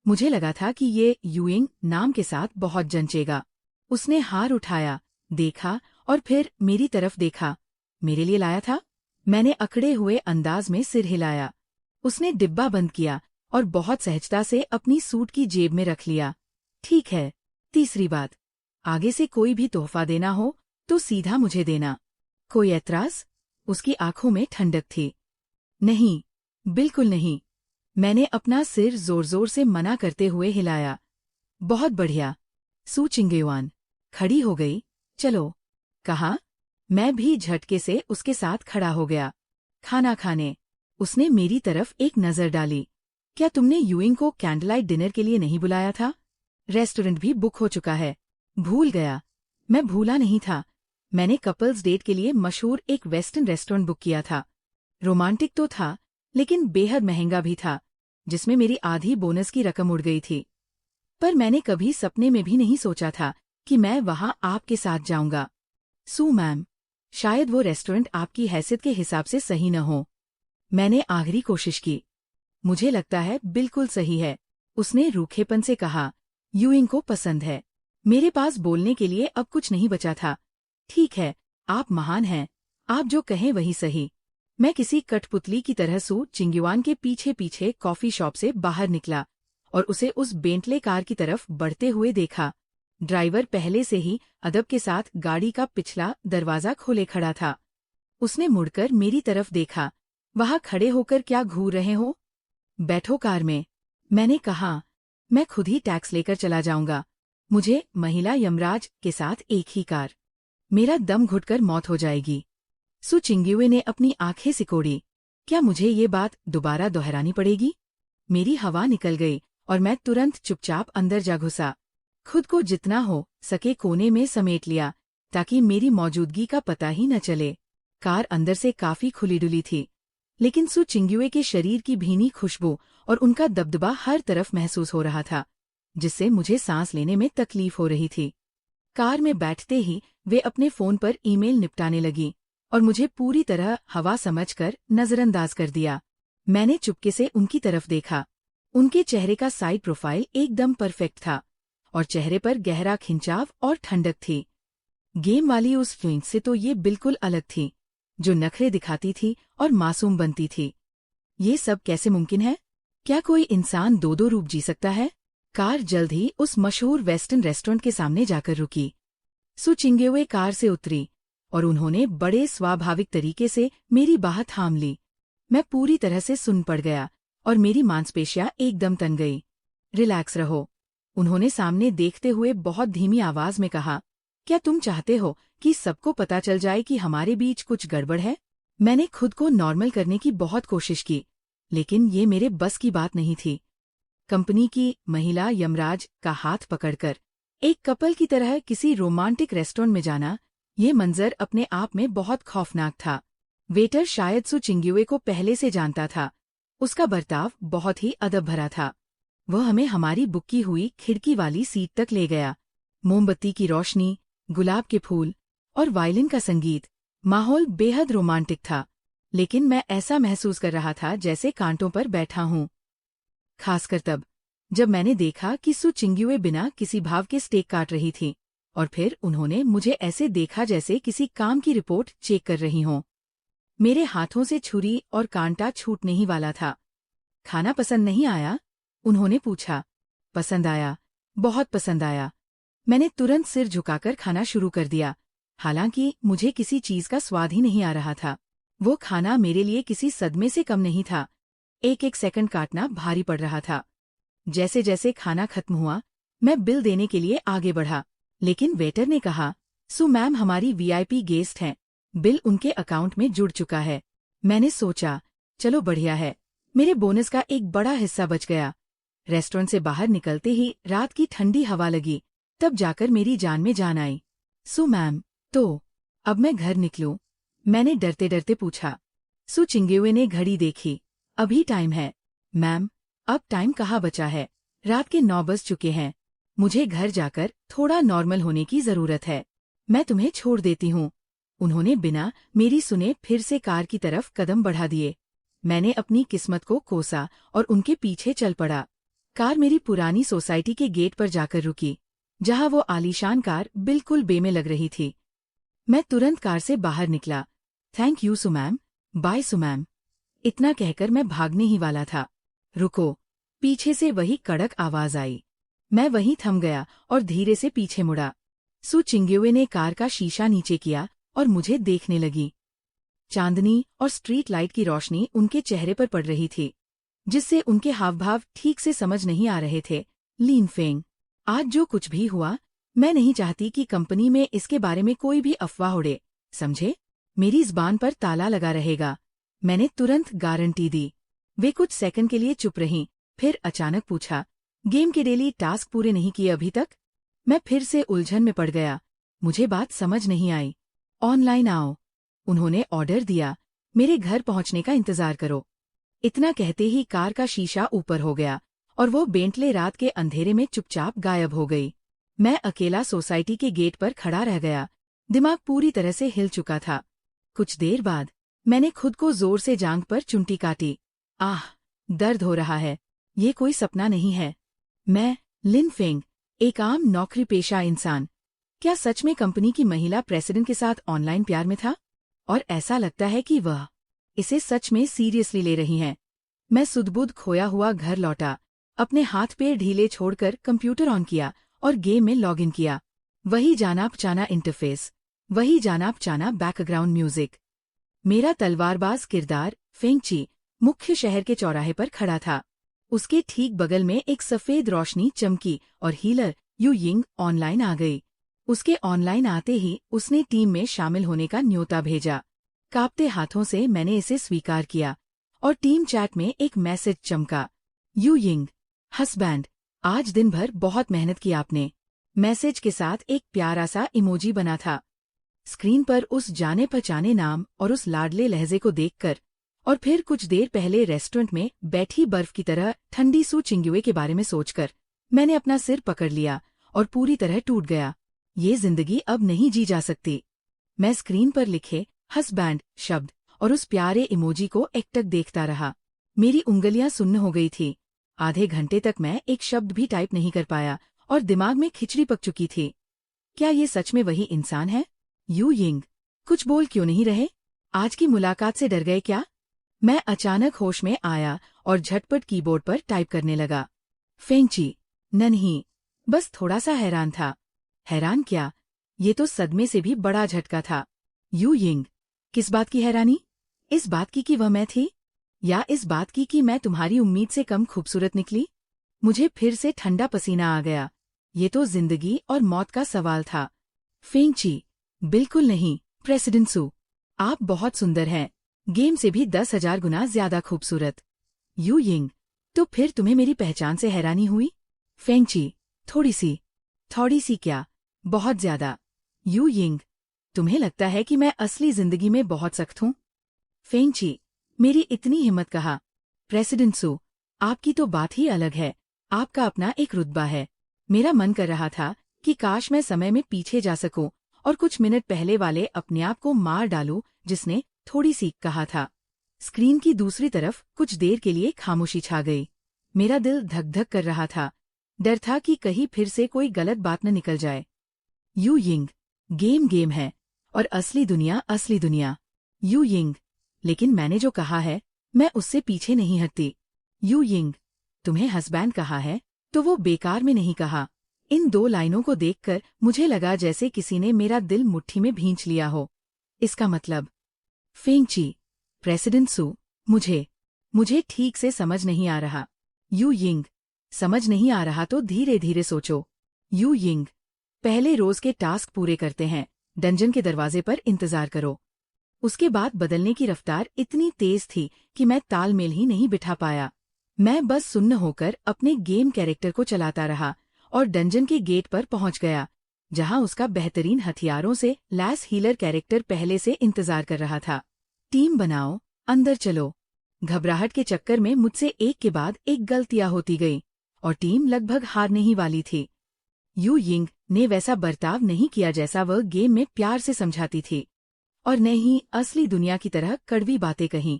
मुझे लगा था कि ये यूइंग नाम के साथ बहुत जंचेगा। उसने हार उठाया, देखा और फिर मेरी तरफ देखा। मेरे लिए लाया था? मैंने अकड़े हुए अंदाज में सिर हिलाया। उसने डिब्बा बंद किया और बहुत सहजता से अपनी सूट की जेब में रख लिया। ठीक है। तीसरी बात, आगे से कोई भी तोहफा देना हो तो सीधा मुझे देना। कोई ऐतराज? उसकी आंखों में ठंडक थी। नहीं, बिल्कुल नहीं। मैंने अपना सिर जोर जोर से मना करते हुए हिलाया। बहुत बढ़िया। सू चिंगयुआन खड़ी हो गई। चलो, कहा। मैं भी झटके से उसके साथ खड़ा हो गया। खाना खाने। उसने मेरी तरफ एक नजर डाली। क्या तुमने यूइंग को कैंडललाइट डिनर के लिए नहीं बुलाया था? रेस्टोरेंट भी बुक हो चुका है। भूल गया। मैं भूला नहीं था। मैंने कपल्स डेट के लिए मशहूर एक वेस्टर्न रेस्टोरेंट बुक किया था। रोमांटिक तो था, लेकिन बेहद महंगा भी था, जिसमें मेरी आधी बोनस की रकम उड़ गई थी। पर मैंने कभी सपने में भी नहीं सोचा था कि मैं वहां आपके साथ जाऊंगा। सू मैम, शायद वो रेस्टोरेंट आपकी हैसियत के हिसाब से सही न हो। मैंने आखिरी कोशिश की। मुझे लगता है बिल्कुल सही है, उसने रूखेपन से कहा। यूइंग को पसंद है। मेरे पास बोलने के लिए अब कुछ नहीं बचा था। ठीक है, आप महान हैं। आप जो कहें वही सही। मैं किसी कठपुतली की तरह सू चिंगयुआन के पीछे पीछे कॉफी शॉप से बाहर निकला और उसे उस बेंटले कार की तरफ बढ़ते हुए देखा। ड्राइवर पहले से ही अदब के साथ गाड़ी का पिछला दरवाजा खोले खड़ा था। उसने मुड़कर मेरी तरफ देखा। वहां खड़े होकर क्या घूर रहे हो? बैठो कार में, मैंने कहा। मैं खुद ही टैक्स लेकर चला जाऊंगा। मुझे महिला यमराज के साथ एक ही कार। मेरा दम घुटकर मौत हो जाएगी। सू चिंगयुए ने अपनी आंखें सिकोड़ी। क्या मुझे ये बात दोबारा दोहरानी पड़ेगी? मेरी हवा निकल गई और मैं तुरंत चुपचाप अंदर जा घुसा। खुद को जितना हो सके कोने में समेट लिया, ताकि मेरी मौजूदगी का पता ही न चले। कार अंदर से काफी खुली डुली थी, लेकिन सू चिंगयुए के शरीर की भीनी खुशबू और उनका दबदबा हर तरफ महसूस हो रहा था, जिससे मुझे सांस लेने में तकलीफ हो रही थी। कार में बैठते ही वे अपने फोन पर ईमेल निपटाने लगी और मुझे पूरी तरह हवा समझकर नजरअंदाज कर दिया। मैंने चुपके से उनकी तरफ देखा। उनके चेहरे का साइड प्रोफाइल एकदम परफेक्ट था और चेहरे पर गहरा खिंचाव और ठंडक थी। गेम वाली उस फ्लुइंग से तो ये बिल्कुल अलग थी, जो नखरे दिखाती थी और मासूम बनती थी। ये सब कैसे मुमकिन है? क्या कोई इंसान दो दो रूप जी सकता है? कार जल्द ही उस मशहूर वेस्टर्न रेस्टोरेंट के सामने जाकर रुकी। सू चिंगयुए कार से उतरी और उन्होंने बड़े स्वाभाविक तरीके से मेरी बाह थाम ली। मैं पूरी तरह से सुन पड़ गया और मेरी मांसपेशियां एकदम तन गई। रिलैक्स रहो, उन्होंने सामने देखते हुए बहुत धीमी आवाज में कहा। क्या तुम चाहते हो कि सबको पता चल जाए कि हमारे बीच कुछ गड़बड़ है? मैंने खुद को नॉर्मल करने की बहुत कोशिश की, लेकिन ये मेरे बस की बात नहीं थी। कंपनी की महिला यमराज का हाथ पकड़कर एक कपल की तरह किसी रोमांटिक रेस्टोरेंट में जाना, ये मंजर अपने आप में बहुत खौफनाक था। वेटर शायद सू चिंगयुए को पहले से जानता था। उसका बर्ताव बहुत ही अदब भरा था। वह हमें हमारी बुक की हुई खिड़की वाली सीट तक ले गया। मोमबत्ती की रोशनी, गुलाब के फूल और वायलिन का संगीत, माहौल बेहद रोमांटिक था, लेकिन मैं ऐसा महसूस कर रहा था जैसे कांटों पर बैठा हूँ। खासकर तब, जब मैंने देखा कि सू चिंगयुए बिना किसी भाव के स्टेक काट रही थी और फिर उन्होंने मुझे ऐसे देखा जैसे किसी काम की रिपोर्ट चेक कर रही हों। मेरे हाथों से छुरी और कांटा छूटने ही वाला था। खाना पसंद नहीं आया? उन्होंने पूछा। पसंद आया, बहुत पसंद आया। मैंने तुरंत सिर झुकाकर खाना शुरू कर दिया। हालांकि मुझे किसी चीज का स्वाद ही नहीं आ रहा था। वो खाना मेरे लिए किसी सदमे से कम नहीं था। एक एक सेकंड काटना भारी पड़ रहा था। जैसे जैसे खाना खत्म हुआ, मैं बिल देने के लिए आगे बढ़ा, लेकिन वेटर ने कहा, सु मैम हमारी वीआईपी गेस्ट हैं, बिल उनके अकाउंट में जुड़ चुका है। मैंने सोचा, चलो बढ़िया है, मेरे बोनस का एक बड़ा हिस्सा बच गया। रेस्टोरेंट से बाहर निकलते ही रात की ठंडी हवा लगी, तब जाकर मेरी जान में जान आई। सु मैम, तो अब मैं घर निकलूं? मैंने डरते डरते पूछा। सु चिंगेवे ने घड़ी देखी। अभी टाइम है। मैम, अब टाइम कहाँ बचा है, रात के 9 बज चुके हैं। मुझे घर जाकर थोड़ा नॉर्मल होने की जरूरत है। मैं तुम्हें छोड़ देती हूँ। उन्होंने बिना मेरी सुने फिर से कार की तरफ कदम बढ़ा दिए। मैंने अपनी किस्मत को कोसा और उनके पीछे चल पड़ा। कार मेरी पुरानी सोसाइटी के गेट पर जाकर रुकी, जहाँ वो आलीशान कार बिल्कुल बे में लग रही थी। मैं तुरंत कार से बाहर निकला। थैंक यू सुमैम, बाय सुमैम, इतना कहकर मैं भागने ही वाला था। रुको, पीछे से वही कड़क आवाज आई। मैं वहीं थम गया और धीरे से पीछे मुड़ा। सु चिंगेवे ने कार का शीशा नीचे किया और मुझे देखने लगी। चांदनी और स्ट्रीट लाइट की रोशनी उनके चेहरे पर पड़ रही थी, जिससे उनके हावभाव ठीक से समझ नहीं आ रहे थे। लीन फेंग, आज जो कुछ भी हुआ, मैं नहीं चाहती कि कंपनी में इसके बारे में कोई भी अफवाह उड़े, समझे? मेरी ज़बान पर ताला लगा रहेगा। मैंने तुरंत गारंटी दी। वे कुछ सेकंड के लिए चुप रहीं, फिर अचानक पूछा, गेम के डेली टास्क पूरे नहीं किए अभी तक? मैं फिर से उलझन में पड़ गया। मुझे बात समझ नहीं आई। ऑनलाइन आओ, उन्होंने ऑर्डर दिया। मेरे घर पहुंचने का इंतजार करो। इतना कहते ही कार का शीशा ऊपर हो गया और वो बेंटले रात के अंधेरे में चुपचाप गायब हो गई। मैं अकेला सोसाइटी के गेट पर खड़ा रह गया। दिमाग पूरी तरह से हिल चुका था। कुछ देर बाद मैंने खुद को जोर से जांघ पर चुंटी काटी। आह, दर्द हो रहा है। ये कोई सपना नहीं है। मैं, लिन फेंग, एक आम नौकरी पेशा इंसान, क्या सच में कंपनी की महिला प्रेसिडेंट के साथ ऑनलाइन प्यार में था? और ऐसा लगता है कि वह इसे सच में सीरियसली ले रही हैं। मैं सुध-बुध खोया हुआ घर लौटा, अपने हाथ पैर ढीले छोड़कर कंप्यूटर ऑन किया और गेम में लॉगिन किया। वही जाना-पहचाना इंटरफेस, वही जाना-पहचाना बैकग्राउंड म्यूजिक। मेरा तलवारबाज किरदार फेंगची मुख्य शहर के चौराहे पर खड़ा था। उसके ठीक बगल में एक सफेद रोशनी चमकी और हीलर यू यिंग ऑनलाइन आ गई। उसके ऑनलाइन आते ही उसने टीम में शामिल होने का न्योता भेजा। कांपते हाथों से मैंने इसे स्वीकार किया और टीम चैट में एक मैसेज चमका, यू यिंग, हस्बैंड, आज दिन भर बहुत मेहनत की आपने। मैसेज के साथ एक प्यारा सा इमोजी बना था। स्क्रीन पर उस जाने पहचाने नाम और उस लाडले लहजे को देखकर और फिर कुछ देर पहले रेस्टोरेंट में बैठी बर्फ की तरह ठंडी सु चिंगुए के बारे में सोचकर मैंने अपना सिर पकड़ लिया और पूरी तरह टूट गया। ये जिंदगी अब नहीं जी जा सकती। मैं स्क्रीन पर लिखे हस्बैंड शब्द और उस प्यारे इमोजी को एकटक देखता रहा। मेरी उंगलियां सुन्न हो गई थी। आधे घंटे तक मैं एक शब्द भी टाइप नहीं कर पाया और दिमाग में खिचड़ी पक चुकी थी। क्या ये सच में वही इंसान है? यू यिंग, कुछ बोल क्यों नहीं रहे? आज की मुलाकात से डर गए क्या? मैं अचानक होश में आया और झटपट कीबोर्ड पर टाइप करने लगा। फेंगची, नहीं, बस थोड़ा सा हैरान था। हैरान क्या? ये तो सदमे से भी बड़ा झटका था। यू यिंग, किस बात की हैरानी? इस बात की कि वह मैं थी, या इस बात की कि मैं तुम्हारी उम्मीद से कम खूबसूरत निकली? मुझे फिर से ठंडा पसीना आ गया। ये तो जिंदगी और मौत का सवाल था। फेंगची, बिल्कुल नहीं, प्रेसिडेंट सु, आप बहुत सुंदर हैं, गेम से भी 10,000 गुना ज्यादा खूबसूरत। यू यिंग, तो फिर तुम्हें मेरी पहचान से हैरानी हुई? फेंगची, थोड़ी सी क्या, बहुत ज्यादा। यू यिंग, तुम्हें लगता है कि मैं असली जिंदगी में बहुत सख्त हूँ? फेंगची, मेरी इतनी हिम्मत कहा। प्रेसिडेंट सु, आपकी तो बात ही अलग है। आपका अपना एक रुतबा है। मेरा मन कर रहा था कि काश मैं समय में पीछे जा सकूं और कुछ मिनट पहले वाले अपने आप को मार डालूं जिसने थोड़ी सी कहा था। स्क्रीन की दूसरी तरफ कुछ देर के लिए खामोशी छा गई। मेरा दिल धक धक कर रहा था। डर था कि कहीं फिर से कोई गलत बात न निकल जाए। यू यिंग, गेम है और असली दुनिया। यू यिंग, लेकिन मैंने जो कहा है मैं उससे पीछे नहीं हटती। यू यिंग, तुम्हें हस्बैंड कहा है तो वो बेकार में नहीं कहा। इन 2 लाइनों को देखकर मुझे लगा जैसे किसी ने मेरा दिल मुट्ठी में भींच लिया हो। इसका मतलब फेंगची, प्रेसिडेंट सू, मुझे ठीक से समझ नहीं आ रहा। यू यिंग, समझ नहीं आ रहा तो धीरे धीरे सोचो। यू यिंग, पहले रोज के टास्क पूरे करते हैं, डंजन के दरवाजे पर इंतजार करो। उसके बाद बदलने की रफ्तार इतनी तेज थी कि मैं तालमेल ही नहीं बिठा पाया। मैं बस सुन्न होकर अपने गेम कैरेक्टर को चलाता रहा और डंजन के गेट पर पहुंच गया, जहां उसका बेहतरीन हथियारों से लैस हीलर कैरेक्टर पहले से इंतजार कर रहा था। टीम बनाओ, अंदर चलो। घबराहट के चक्कर में मुझसे एक के बाद एक गलतियां होती गई और टीम लगभग हारने ही वाली थी। यू यिंग ने वैसा बर्ताव नहीं किया जैसा वह गेम में प्यार से समझाती थी, और न ही असली दुनिया की तरह कड़वी बातें कहीं।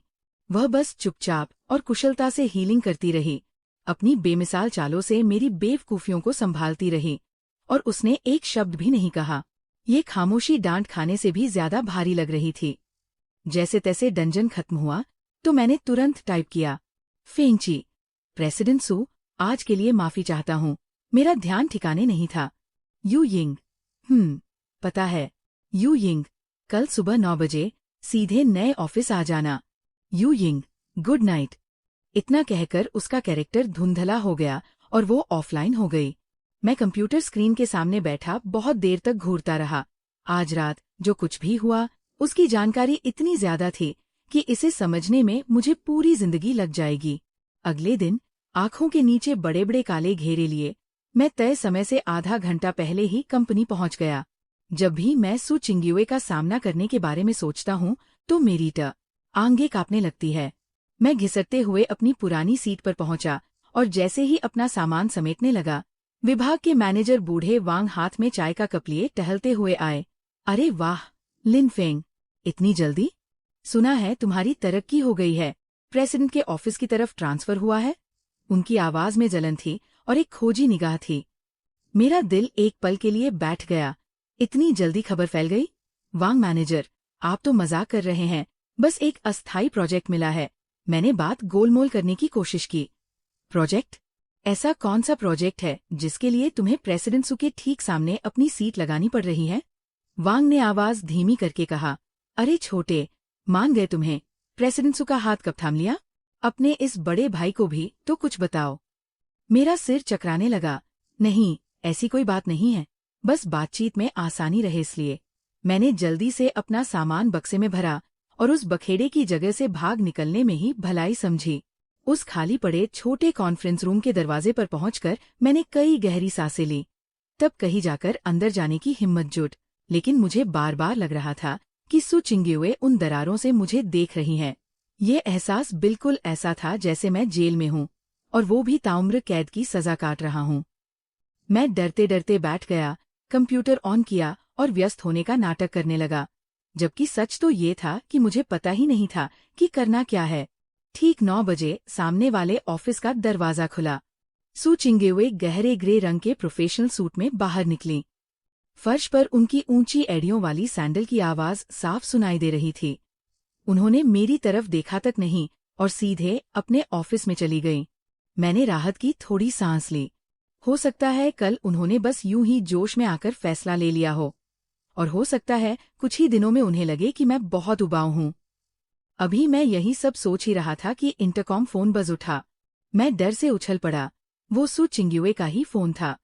वह बस चुपचाप और कुशलता से हीलिंग करती रही, अपनी बेमिसाल चालों से मेरी बेवकूफियों को संभालती रही, और उसने एक शब्द भी नहीं कहा। ये खामोशी डांट खाने से भी ज्यादा भारी लग रही थी। जैसे तैसे डंजन खत्म हुआ तो मैंने तुरंत टाइप किया, फेंगची, प्रेसिडेंट सू, आज के लिए माफी चाहता हूँ, मेरा ध्यान ठिकाने नहीं था। यू यिंग, पता है। यू यिंग, कल सुबह 9 बजे सीधे नए ऑफिस आ जाना। You Ying, good night. इतना कहकर उसका कैरेक्टर धुंधला हो गया और वो ऑफलाइन हो गई। मैं कंप्यूटर स्क्रीन के सामने बैठा बहुत देर तक घूरता रहा। आज रात जो कुछ भी हुआ उसकी जानकारी इतनी ज्यादा थी कि इसे समझने में मुझे पूरी जिंदगी लग जाएगी। अगले दिन आंखों के नीचे बड़े बड़े काले घेरे लिए मैं तय समय से आधा घंटा पहले ही कंपनी पहुंच गया। जब भी मैं सू चिंग्युए का सामना करने के बारे में सोचता हूँ तो मेरी आंखें कांपने लगती है। मैं घिसटते हुए अपनी पुरानी सीट पर पहुंचा और जैसे ही अपना सामान समेटने लगा, विभाग के मैनेजर बूढ़े वांग हाथ में चाय का कप लिए टहलते हुए आए। अरे वाह लिन फेंग, इतनी जल्दी? सुना है तुम्हारी तरक्की हो गई है, प्रेसिडेंट के ऑफिस की तरफ ट्रांसफर हुआ है। उनकी आवाज में जलन थी और एक खोजी निगाह थी। मेरा दिल एक पल के लिए बैठ गया। इतनी जल्दी खबर फैल गई? वांग मैनेजर, आप तो मजाक कर रहे हैं, बस एक अस्थायी प्रोजेक्ट मिला है। मैंने बात गोलमोल करने की कोशिश की। प्रोजेक्ट? ऐसा कौन सा प्रोजेक्ट है जिसके लिए तुम्हें प्रेसिडेंट सू के ठीक सामने अपनी सीट लगानी पड़ रही है? वांग ने आवाज धीमी करके कहा। अरे छोटे, मान गए तुम्हें, प्रेसिडेंट सू का हाथ कब थाम लिया? अपने इस बड़े भाई को भी तो कुछ बताओ। मेरा सिर चकराने लगा। नहीं, ऐसी कोई बात नहीं है, बस बातचीत में आसानी रहे इसलिए। मैंने जल्दी से अपना सामान बक्से में भरा और उस बखेड़े की जगह से भाग निकलने में ही भलाई समझी। उस खाली पड़े छोटे कॉन्फ्रेंस रूम के दरवाजे पर पहुंचकर मैंने कई गहरी सांसें ली। तब कहीं जाकर अंदर जाने की हिम्मत जुट, लेकिन मुझे बार बार लग रहा था कि सू चिंग्युए उन दरारों से मुझे देख रही हैं। ये एहसास बिल्कुल ऐसा था जैसे मैं जेल में हूँ और वो भी ताउम्र कैद की सजा काट रहा हूँ। मैं डरते डरते बैठ गया, कंप्यूटर ऑन किया और व्यस्त होने का नाटक करने लगा, जबकि सच तो ये था कि मुझे पता ही नहीं था कि करना क्या है। ठीक 9 बजे सामने वाले ऑफिस का दरवाजा खुला। सू चिंग्युए गहरे ग्रे रंग के प्रोफेशनल सूट में बाहर निकली। फर्श पर उनकी ऊंची एड़ियों वाली सैंडल की आवाज साफ सुनाई दे रही थी। उन्होंने मेरी तरफ देखा तक नहीं और सीधे अपने ऑफिस में चली गईं। मैंने राहत की थोड़ी सांस ली। हो सकता है कल उन्होंने बस यूं ही जोश में आकर फैसला ले लिया हो, और हो सकता है कुछ ही दिनों में उन्हें लगे कि मैं बहुत उबाऊ हूं। अभी मैं यही सब सोच ही रहा था कि इंटरकॉम फोन बज उठा। मैं डर से उछल पड़ा। वो सू चिंग्युए का ही फोन था।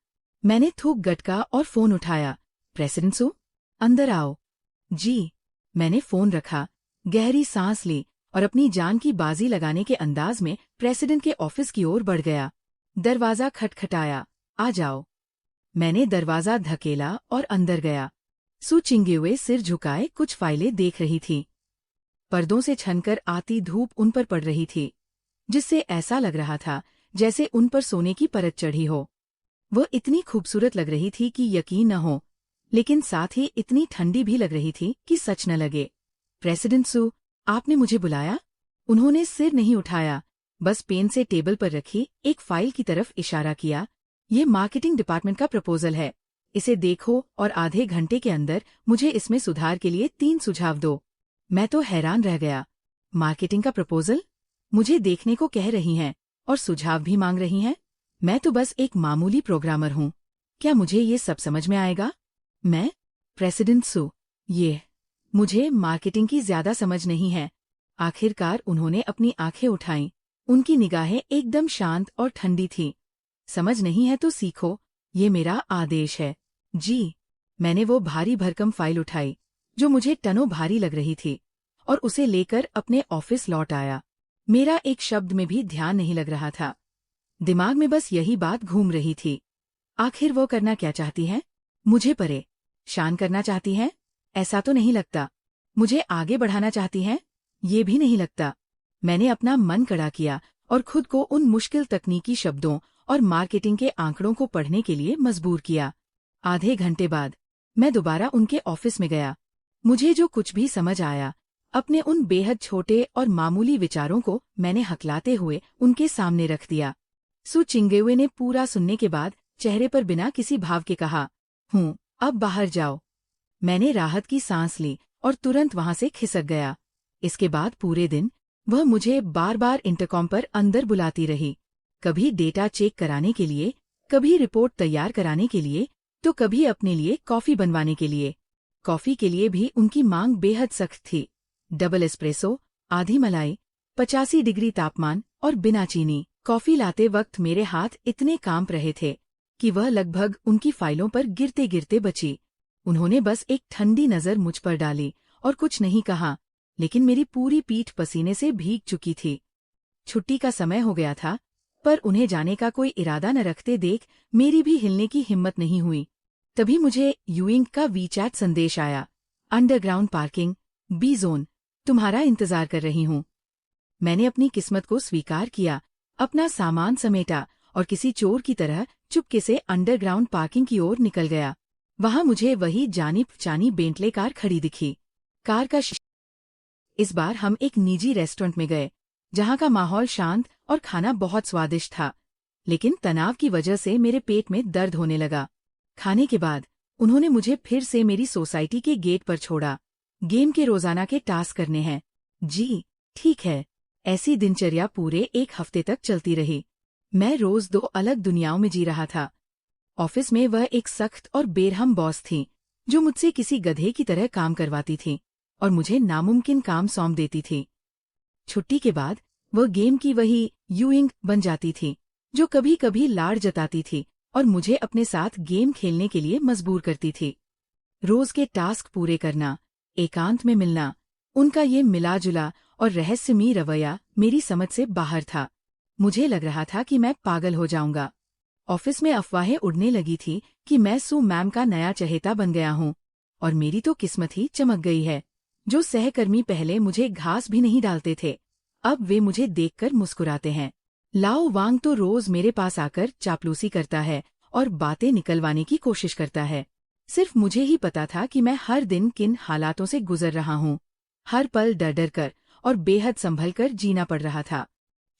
मैंने थूक गटका और फोन उठाया। प्रेसिडेंट सू, अंदर आओ। जी। मैंने फोन रखा, गहरी सांस ली और अपनी जान की बाजी लगाने के अंदाज में प्रेसिडेंट के ऑफिस की ओर बढ़ गया। दरवाजा खटखटाया। आ जाओ। मैंने दरवाजा धकेला और अंदर गया। सू चिंग्युए सिर झुकाए कुछ फाइलें देख रही थी। पर्दों से छनकर आती धूप उन पर पड़ रही थी, जिससे ऐसा लग रहा था जैसे उन पर सोने की परत चढ़ी हो। वह इतनी खूबसूरत लग रही थी कि यकीन न हो, लेकिन साथ ही इतनी ठंडी भी लग रही थी कि सच न लगे। प्रेसिडेंट सू, आपने मुझे बुलाया? उन्होंने सिर नहीं उठाया, बस पेन से टेबल पर रखी एक फाइल की तरफ इशारा किया। ये मार्केटिंग डिपार्टमेंट का प्रपोजल है, इसे देखो और आधे घंटे के अंदर मुझे इसमें सुधार के लिए 3 सुझाव दो। मैं तो हैरान रह गया। मार्केटिंग का प्रपोजल? मुझे देखने को कह रही हैं और सुझाव भी मांग रही हैं? मैं तो बस एक मामूली प्रोग्रामर हूँ। क्या मुझे ये सब समझ में आएगा? मैं प्रेसिडेंट सू, ये मुझे मार्केटिंग की ज्यादा समझ नहीं है। आखिरकार उन्होंने अपनी आंखें उठाईं। उनकी निगाहें एकदम शांत और ठंडी थीं। समझ नहीं है तो सीखो, ये मेरा आदेश है। जी। मैंने वो भारी भरकम फाइल उठाई, जो मुझे टनों भारी लग रही थी, और उसे लेकर अपने ऑफिस लौट आया। मेरा एक शब्द में भी ध्यान नहीं लग रहा था। दिमाग में बस यही बात घूम रही थी। आखिर वो करना क्या चाहती है? मुझे परेशान करना चाहती है? ऐसा तो नहीं लगता। मुझे आगे बढ़ाना चाहती है? ये भी नहीं लगता। मैंने अपना मन कड़ा किया और खुद को उन मुश्किल तकनीकी शब्दों और मार्केटिंग के आंकड़ों को पढ़ने के लिए मजबूर किया। आधे घंटे बाद मैं दोबारा उनके ऑफिस में गया। मुझे जो कुछ भी समझ आया, अपने उन बेहद छोटे और मामूली विचारों को मैंने हकलाते हुए उनके सामने रख दिया। सू चिंगेवे ने पूरा सुनने के बाद चेहरे पर बिना किसी भाव के कहा, अब बाहर जाओ। मैंने राहत की सांस ली और तुरंत वहां से खिसक गया। इसके बाद पूरे दिन वह मुझे बार बार इंटरकॉम पर अंदर बुलाती रही, कभी डेटा चेक कराने के लिए, कभी रिपोर्ट तैयार कराने के लिए, तो कभी अपने लिए कॉफी बनवाने के लिए। कॉफी के लिए भी उनकी मांग बेहद सख्त थी। डबल एस्प्रेसो, आधी मलाई, 85 डिग्री तापमान और बिना चीनी। कॉफी लाते वक्त मेरे हाथ इतने कांप रहे थे कि वह लगभग उनकी फाइलों पर गिरते गिरते बची। उन्होंने बस एक ठंडी नजर मुझ पर डाली और कुछ नहीं कहा, लेकिन मेरी पूरी पीठ पसीने से भीग चुकी थी। छुट्टी का समय हो गया था, पर उन्हें जाने का कोई इरादा न रखते देख मेरी भी हिलने की हिम्मत नहीं हुई। तभी मुझे यूइंग का वीचैट संदेश आया, अंडरग्राउंड पार्किंग, बी जोन, तुम्हारा इंतजार कर रही हूँ। मैंने अपनी किस्मत को स्वीकार किया, अपना सामान समेटा और किसी चोर की तरह चुपके से अंडरग्राउंड पार्किंग की ओर निकल गया। वहां मुझे वही जानी पहचानी बेंटले कार खड़ी दिखी। कार का इस बार हम एक निजी रेस्टोरेंट में गए, जहां का माहौल शांत और खाना बहुत स्वादिष्ट था, लेकिन तनाव की वजह से मेरे पेट में दर्द होने लगा। खाने के बाद उन्होंने मुझे फिर से मेरी सोसाइटी के गेट पर छोड़ा। गेम के रोजाना के टास्क करने हैं। जी, ठीक है। ऐसी दिनचर्या पूरे एक हफ्ते तक चलती रही। मैं रोज दो अलग दुनियाओं में जी रहा था। ऑफिस में वह एक सख्त और बेरहम बॉस थी, जो मुझसे किसी गधे की तरह काम करवाती थी और मुझे नामुमकिन काम सौंप देती थी। छुट्टी के बाद वह गेम की वही यूइंग बन जाती थी, जो कभी कभी लाड़ जताती थी और मुझे अपने साथ गेम खेलने के लिए मजबूर करती थी। रोज के टास्क पूरे करना, एकांत में मिलना, उनका ये मिला जुला और रहस्यमयी रवैया मेरी समझ से बाहर था। मुझे लग रहा था कि मैं पागल हो जाऊंगा। ऑफिस में अफवाहें उड़ने लगी थी कि मैं सू मैम का नया चहेता बन गया हूँ, और मेरी तो किस्मत ही चमक गई है। जो सहकर्मी पहले मुझे घास भी नहीं डालते थे, अब वे मुझे देखकर मुस्कुराते हैं। लाओ वांग तो रोज मेरे पास आकर चापलूसी करता है और बातें निकलवाने की कोशिश करता है। सिर्फ मुझे ही पता था कि मैं हर दिन किन हालातों से गुजर रहा हूँ। हर पल डर डर कर और बेहद संभल कर जीना पड़ रहा था।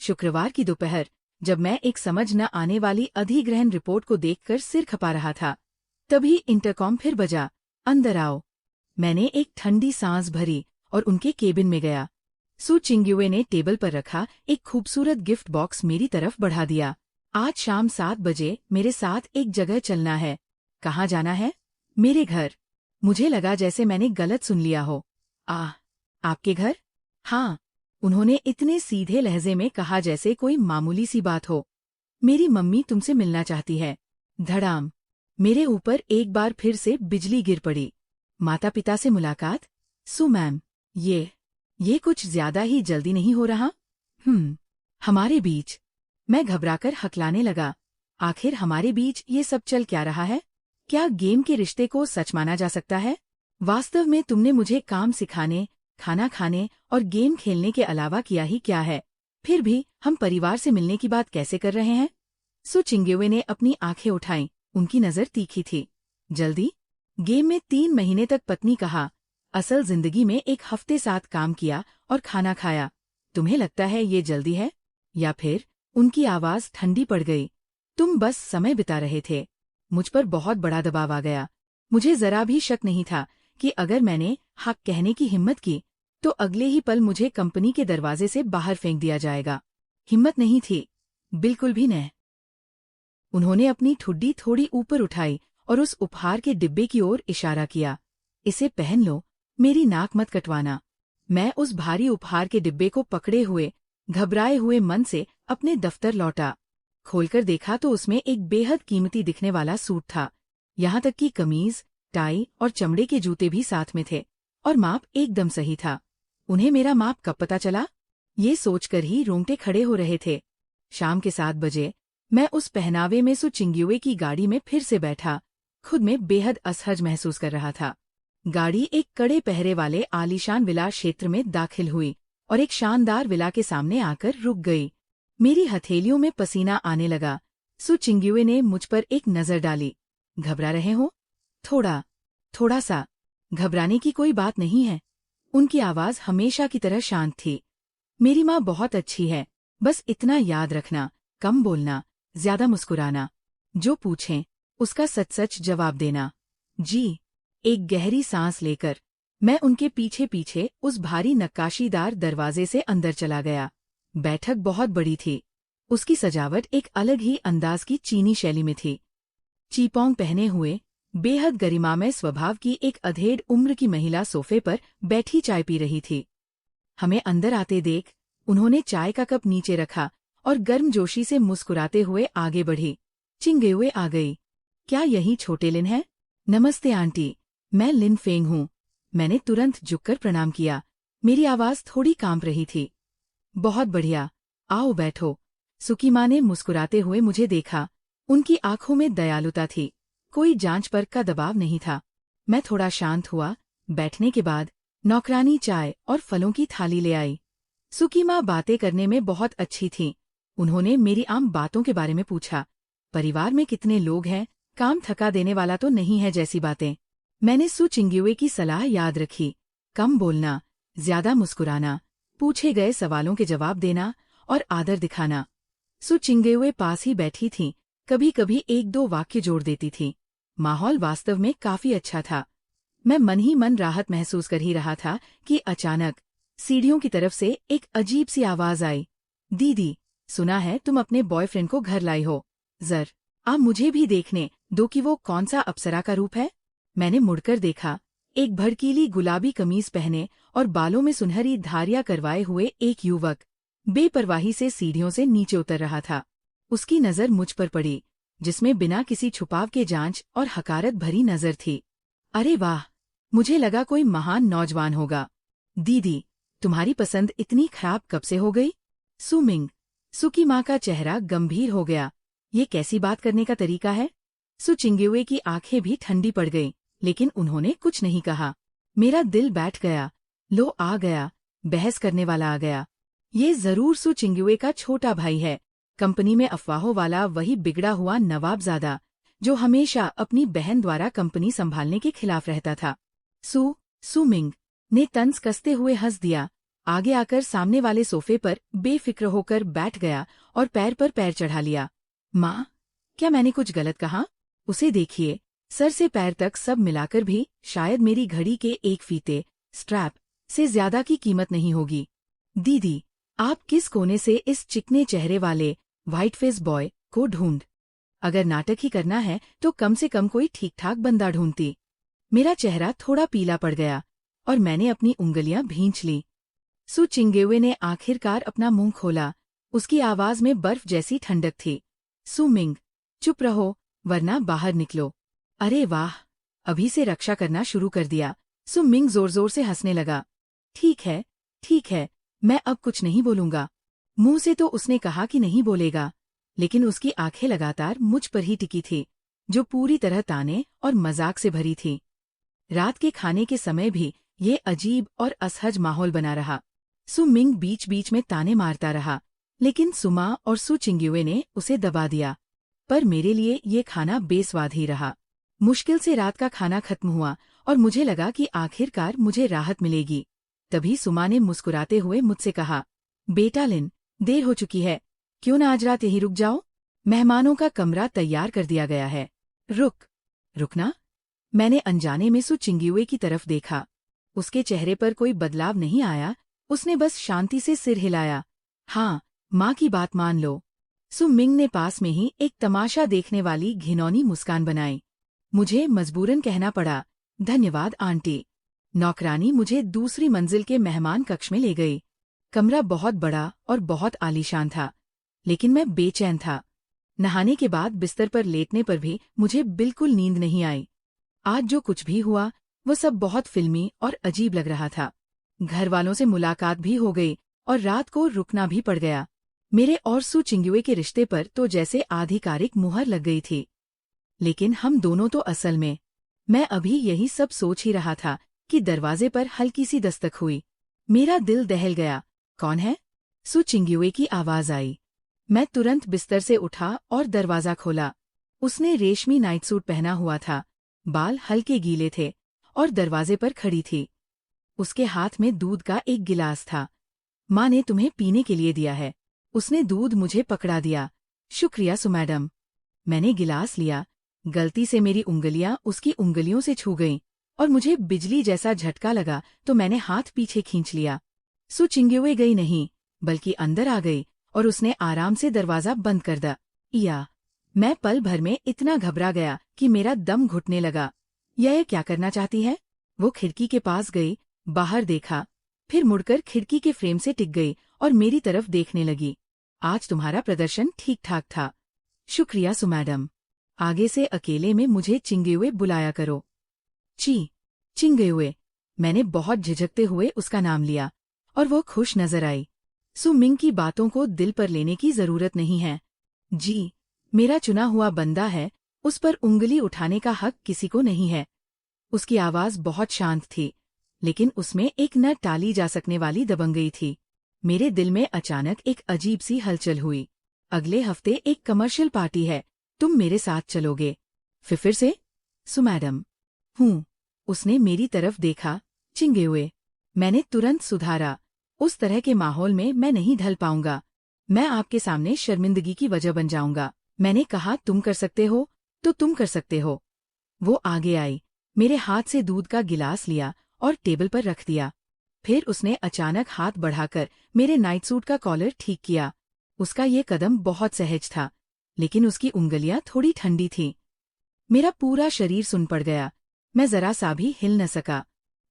शुक्रवार की दोपहर, जब मैं एक समझ न आने वाली अधिग्रहण रिपोर्ट को देखकर सिर खपा रहा था, तभी इंटरकॉम फिर बजा, अंदर आओ। मैंने एक ठंडी सांस भरी और उनके केबिन में गया। सू चिंग्युए ने टेबल पर रखा एक खूबसूरत गिफ्ट बॉक्स मेरी तरफ बढ़ा दिया। आज शाम 7 बजे मेरे साथ एक जगह चलना है। कहाँ जाना है? मेरे घर। मुझे लगा जैसे मैंने गलत सुन लिया हो। आपके घर? हाँ, उन्होंने इतने सीधे लहजे में कहा जैसे कोई मामूली सी बात हो। मेरी मम्मी तुमसे मिलना चाहती है। धड़ाम। मेरे ऊपर एक बार फिर से बिजली गिर पड़ी। माता पिता से मुलाकात? सू मैम, ये कुछ ज्यादा ही जल्दी नहीं हो रहा? हमारे बीच। मैं घबराकर हकलाने लगा। आखिर हमारे बीच ये सब चल क्या रहा है? क्या गेम के रिश्ते को सच माना जा सकता है? वास्तव में तुमने मुझे काम सिखाने, खाना खाने और गेम खेलने के अलावा किया ही क्या है? फिर भी हम परिवार से मिलने की बात कैसे कर रहे हैं? सू चिंग्युए ने अपनी आंखें उठाईं, उनकी नजर तीखी थी। जल्दी? गेम में 3 महीने तक पत्नी कहा, असल जिंदगी में एक हफ्ते साथ काम किया और खाना खाया। तुम्हें लगता है ये जल्दी है? या फिर? उनकी आवाज ठंडी पड़ गई। तुम बस समय बिता रहे थे। मुझ पर बहुत बड़ा दबाव आ गया। मुझे जरा भी शक नहीं था कि अगर मैंने हक कहने की हिम्मत की, तो अगले ही पल मुझे कंपनी के दरवाजे से बाहर फेंक दिया जाएगा। हिम्मत नहीं थी, बिल्कुल भी नहीं। उन्होंने अपनी ठुड्डी थोड़ी ऊपर उठाई और उस उपहार के डिब्बे की ओर इशारा किया। इसे पहन लो, मेरी नाक मत कटवाना। मैं उस भारी उपहार के डिब्बे को पकड़े हुए घबराए हुए मन से अपने दफ्तर लौटा। खोलकर देखा तो उसमें एक बेहद कीमती दिखने वाला सूट था। यहाँ तक कि कमीज, टाई और चमड़े के जूते भी साथ में थे, और माप एकदम सही था। उन्हें मेरा माप कब पता चला, ये सोचकर ही रोंगटे खड़े हो रहे थे। शाम के 7 बजे मैं उस पहनावे में सु चिंग्युए की गाड़ी में फिर से बैठा, खुद में बेहद असहज महसूस कर रहा था। गाड़ी एक कड़े पहरे वाले आलीशान विला क्षेत्र में दाखिल हुई और एक शानदार विला के सामने आकर रुक गई। मेरी हथेलियों में पसीना आने लगा। सु चिंग्युए ने मुझ पर एक नजर डाली। घबरा रहे हो? थोड़ा सा। घबराने की कोई बात नहीं है। उनकी आवाज हमेशा की तरह शांत थी। मेरी माँ बहुत अच्छी है, बस इतना याद रखना, कम बोलना, ज्यादा मुस्कुराना। जो पूछें उसका सच सच जवाब देना। जी। एक गहरी सांस लेकर मैं उनके पीछे पीछे उस भारी नक्काशीदार दरवाजे से अंदर चला गया। बैठक बहुत बड़ी थी। उसकी सजावट एक अलग ही अंदाज की चीनी शैली में थी। चीपोंग पहने हुए बेहद गरिमामय स्वभाव की एक अधेड़ उम्र की महिला सोफे पर बैठी चाय पी रही थी। हमें अंदर आते देख उन्होंने चाय का कप नीचे रखा और गर्मजोशी से मुस्कुराते हुए आगे बढ़ी। चिंग्युए आ गई। क्या यही छोटे लिन है? नमस्ते आंटी, मैं लिन फेंग हूँ। मैंने तुरंत झुककर प्रणाम किया। मेरी आवाज थोड़ी कांप रही थी। बहुत बढ़िया, आओ बैठो। सुकी माँ ने मुस्कुराते हुए मुझे देखा। उनकी आंखों में दयालुता थी, कोई जांच परख का दबाव नहीं था। मैं थोड़ा शांत हुआ। बैठने के बाद नौकरानी चाय और फलों की थाली ले आई। सुकी माँ बातें करने में बहुत अच्छी थीं। उन्होंने मेरी आम बातों के बारे में पूछा। परिवार में कितने लोग हैं, काम थका देने वाला तो नहीं है जैसी बातें। मैंने सु चिंग्युए की सलाह याद रखी। कम बोलना, ज्यादा मुस्कुराना, पूछे गए सवालों के जवाब देना और आदर दिखाना। सु चिंग्युए पास ही बैठी थीं, कभी कभी 1-2 वाक्य जोड़ देती थी। माहौल वास्तव में काफी अच्छा था। मैं मन ही मन राहत महसूस कर ही रहा था कि अचानक सीढ़ियों की तरफ से एक अजीब सी आवाज आई। दीदी, सुना है तुम अपने बॉयफ्रेंड को घर लाई हो। आप मुझे भी देखने दो कि वो कौन सा अप्सरा का रूप है। मैंने मुड़कर देखा। एक भड़कीली गुलाबी कमीज पहने और बालों में सुनहरी धारियां करवाए हुए एक युवक बेपरवाही से सीढ़ियों से नीचे उतर रहा था। उसकी नजर मुझ पर पड़ी, जिसमें बिना किसी छुपाव के जांच और हकारत भरी नजर थी। अरे वाह, मुझे लगा कोई महान नौजवान होगा। दीदी, तुम्हारी पसंद इतनी खराब कब से हो गई? सुमिंग। सुकी माँ का चेहरा गंभीर हो गया। ये कैसी बात करने का तरीका है? सु चिंग्युए की आंखें भी ठंडी पड़ गईं, लेकिन उन्होंने कुछ नहीं कहा। मेरा दिल बैठ गया। लो आ गया, बहस करने वाला आ गया। ये जरूर सु चिंग्युए का छोटा भाई है, कंपनी में अफवाहों वाला वही बिगड़ा हुआ नवाबजादा, जो हमेशा अपनी बहन द्वारा कंपनी संभालने के खिलाफ रहता था। सुमिंग ने तंज कसते हुए हंस दिया, आगे आकर सामने वाले सोफे पर बेफिक्र होकर बैठ गया और पैर पर पैर चढ़ा लिया। माँ, क्या मैंने कुछ गलत कहा? उसे देखिए, सर से पैर तक सब मिलाकर भी शायद मेरी घड़ी के एक फीते स्ट्रैप से ज्यादा की कीमत नहीं होगी। दीदी, आप किस कोने से इस चिकने चेहरे वाले व्हाइट फेस बॉय को ढूंढ? अगर नाटक ही करना है तो कम से कम कोई ठीक ठाक बंदा ढूंढती। मेरा चेहरा थोड़ा पीला पड़ गया और मैंने अपनी उंगलियां भींच ली। सु चिंग्युए ने आखिरकार अपना मुंह खोला। उसकी आवाज में बर्फ जैसी ठंडक थी। सुमिंग, चुप रहो वरना बाहर निकलो। अरे वाह, अभी से रक्षा करना शुरू कर दिया। सुमिंग जोर जोर से हंसने लगा। ठीक है, मैं अब कुछ नहीं बोलूंगा। मुंह से तो उसने कहा कि नहीं बोलेगा, लेकिन उसकी आंखें लगातार मुझ पर ही टिकी थी, जो पूरी तरह ताने और मजाक से भरी थी। रात के खाने के समय भी ये अजीब और असहज माहौल बना रहा। सुमिंग बीच बीच में ताने मारता रहा, लेकिन सुमा और सु चिंग्युए ने उसे दबा दिया। पर मेरे लिए ये खाना बेस्वाद ही रहा। मुश्किल से रात का खाना खत्म हुआ और मुझे लगा कि आखिरकार मुझे राहत मिलेगी। तभी सुमा ने मुस्कुराते हुए मुझसे कहा, बेटा लिन, देर हो चुकी है, क्यों न आज रात यहीं रुक जाओ? मेहमानों का कमरा तैयार कर दिया गया है। रुकना? मैंने अनजाने में सु चिंग्युए की तरफ देखा। उसके चेहरे पर कोई बदलाव नहीं आया, उसने बस शांति से सिर हिलाया। हाँ, माँ की बात मान लो। सुमिंग ने पास में ही एक तमाशा देखने वाली घिनौनी मुस्कान बनाई। मुझे मजबूरन कहना पड़ा, धन्यवाद आंटी। नौकरानी मुझे दूसरी मंजिल के मेहमान कक्ष में ले गई। कमरा बहुत बड़ा और बहुत आलीशान था, लेकिन मैं बेचैन था। नहाने के बाद बिस्तर पर लेटने पर भी मुझे बिल्कुल नींद नहीं आई। आज जो कुछ भी हुआ वो सब बहुत फिल्मी और अजीब लग रहा था। घर वालों से मुलाकात भी हो गई और रात को रुकना भी पड़ गया। मेरे और सू चिंग्युए के रिश्ते पर तो जैसे आधिकारिक मुहर लग गई थी। लेकिन हम दोनों तो असल में। मैं अभी यही सब सोच ही रहा था कि दरवाजे पर हल्की सी दस्तक हुई। मेरा दिल दहल गया। कौन है? सू चिंग्युए की आवाज आई। मैं तुरंत बिस्तर से उठा और दरवाजा खोला। उसने रेशमी नाइट सूट पहना हुआ था, बाल हल्के गीले थे और दरवाजे पर खड़ी थी। उसके हाथ में दूध का एक गिलास था। माँ ने तुम्हें पीने के लिए दिया है। उसने दूध मुझे पकड़ा दिया। शुक्रिया सु मैडम। मैंने गिलास लिया। गलती से मेरी उंगलियां उसकी उंगलियों से छू गईं और मुझे बिजली जैसा झटका लगा तो मैंने हाथ पीछे खींच लिया। सू चिंग्युए गई नहीं, बल्कि अंदर आ गई और उसने आराम से दरवाजा बंद कर दिया। मैं पल भर में इतना घबरा गया कि मेरा दम घुटने लगा। यह क्या करना चाहती है? वो खिड़की के पास गई, बाहर देखा, फिर मुड़कर खिड़की के फ्रेम से टिक गई और मेरी तरफ देखने लगी। आज तुम्हारा प्रदर्शन ठीक ठाक था। शुक्रिया सु मैडम। आगे से अकेले में मुझे चिंग्युए बुलाया करो। चिंग्युए। मैंने बहुत झिझकते हुए उसका नाम लिया और वो खुश नजर आई। सु मिंग की बातों को दिल पर लेने की जरूरत नहीं है। जी, मेरा चुना हुआ बंदा है, उस पर उंगली उठाने का हक किसी को नहीं है। उसकी आवाज बहुत शांत थी, लेकिन उसमें एक न टाली जा सकने वाली दबंगई थी। मेरे दिल में अचानक एक अजीब सी हलचल हुई। अगले हफ्ते एक कमर्शियल पार्टी है, तुम मेरे साथ चलोगे? फिर से? सु मैडम। हूँ। उसने मेरी तरफ देखा। चिंग्युए। मैंने तुरंत सुधारा। उस तरह के माहौल में मैं नहीं ढल पाऊंगा। मैं आपके सामने शर्मिंदगी की वजह बन जाऊंगा। मैंने कहा तुम कर सकते हो तो तुम कर सकते हो। वो आगे आई, मेरे हाथ से दूध का गिलास लिया और टेबल पर रख दिया। फिर उसने अचानक हाथ बढ़ाकर मेरे नाइट सूट का कॉलर ठीक किया। उसका ये कदम बहुत सहज था, लेकिन उसकी उंगलियां थोड़ी ठंडी थीं। मेरा पूरा शरीर सुन पड़ गया। मैं जरा सा भी हिल न सका।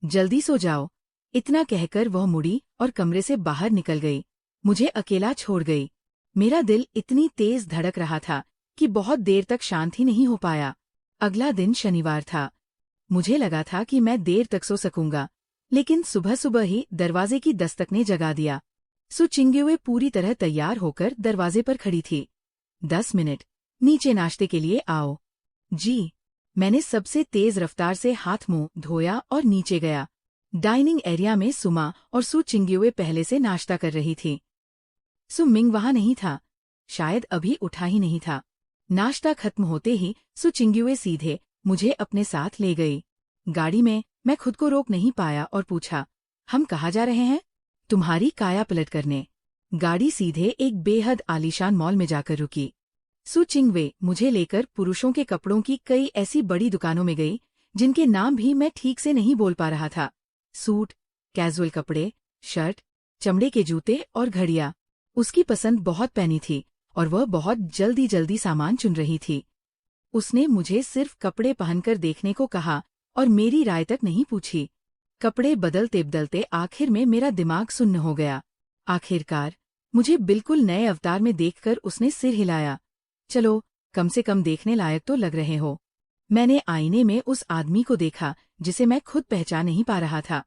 जल्दी सो जाओ। इतना कहकर वह मुड़ी और कमरे से बाहर निकल गई। मुझे अकेला छोड़ गई। मेरा दिल इतनी तेज धड़क रहा था कि बहुत देर तक शांत ही नहीं हो पाया। अगला दिन शनिवार था। मुझे लगा था कि मैं देर तक सो सकूंगा, लेकिन सुबह सुबह ही दरवाजे की दस्तक ने जगा दिया। सु चिंग्युए पूरी तरह तैयार होकर दरवाजे पर खड़ी थी। 10 मिनट, नीचे नाश्ते के लिए आओ। जी। मैंने सबसे तेज रफ्तार से हाथ मुंह धोया और नीचे गया। डाइनिंग एरिया में सुमा और सु चिंग्युए पहले से नाश्ता कर रही थी। सु मिंग वहां नहीं था, शायद अभी उठा ही नहीं था। नाश्ता खत्म होते ही सु चिंग्युए सीधे मुझे अपने साथ ले गई। गाड़ी में मैं खुद को रोक नहीं पाया और पूछा, हम कहाँ जा रहे हैं? तुम्हारी काया पलट करने। गाड़ी सीधे एक बेहद आलीशान मॉल में जाकर रुकी। सु चिंग्युए मुझे लेकर पुरुषों के कपड़ों की कई ऐसी बड़ी दुकानों में गई जिनके नाम भी मैं ठीक से नहीं बोल पा रहा था। सूट, कैजुअल कपड़े, शर्ट, चमड़े के जूते और घड़ियां। उसकी पसंद बहुत पैनी थी और वह बहुत जल्दी जल्दी सामान चुन रही थी। उसने मुझे सिर्फ कपड़े पहनकर देखने को कहा और मेरी राय तक नहीं पूछी। कपड़े बदलते बदलते आखिर में मेरा दिमाग सुन्न हो गया। आखिरकार मुझे बिल्कुल नए अवतार में देखकर उसने सिर हिलाया। चलो, कम से कम देखने लायक तो लग रहे हो। मैंने आईने में उस आदमी को देखा जिसे मैं खुद पहचान नहीं पा रहा था,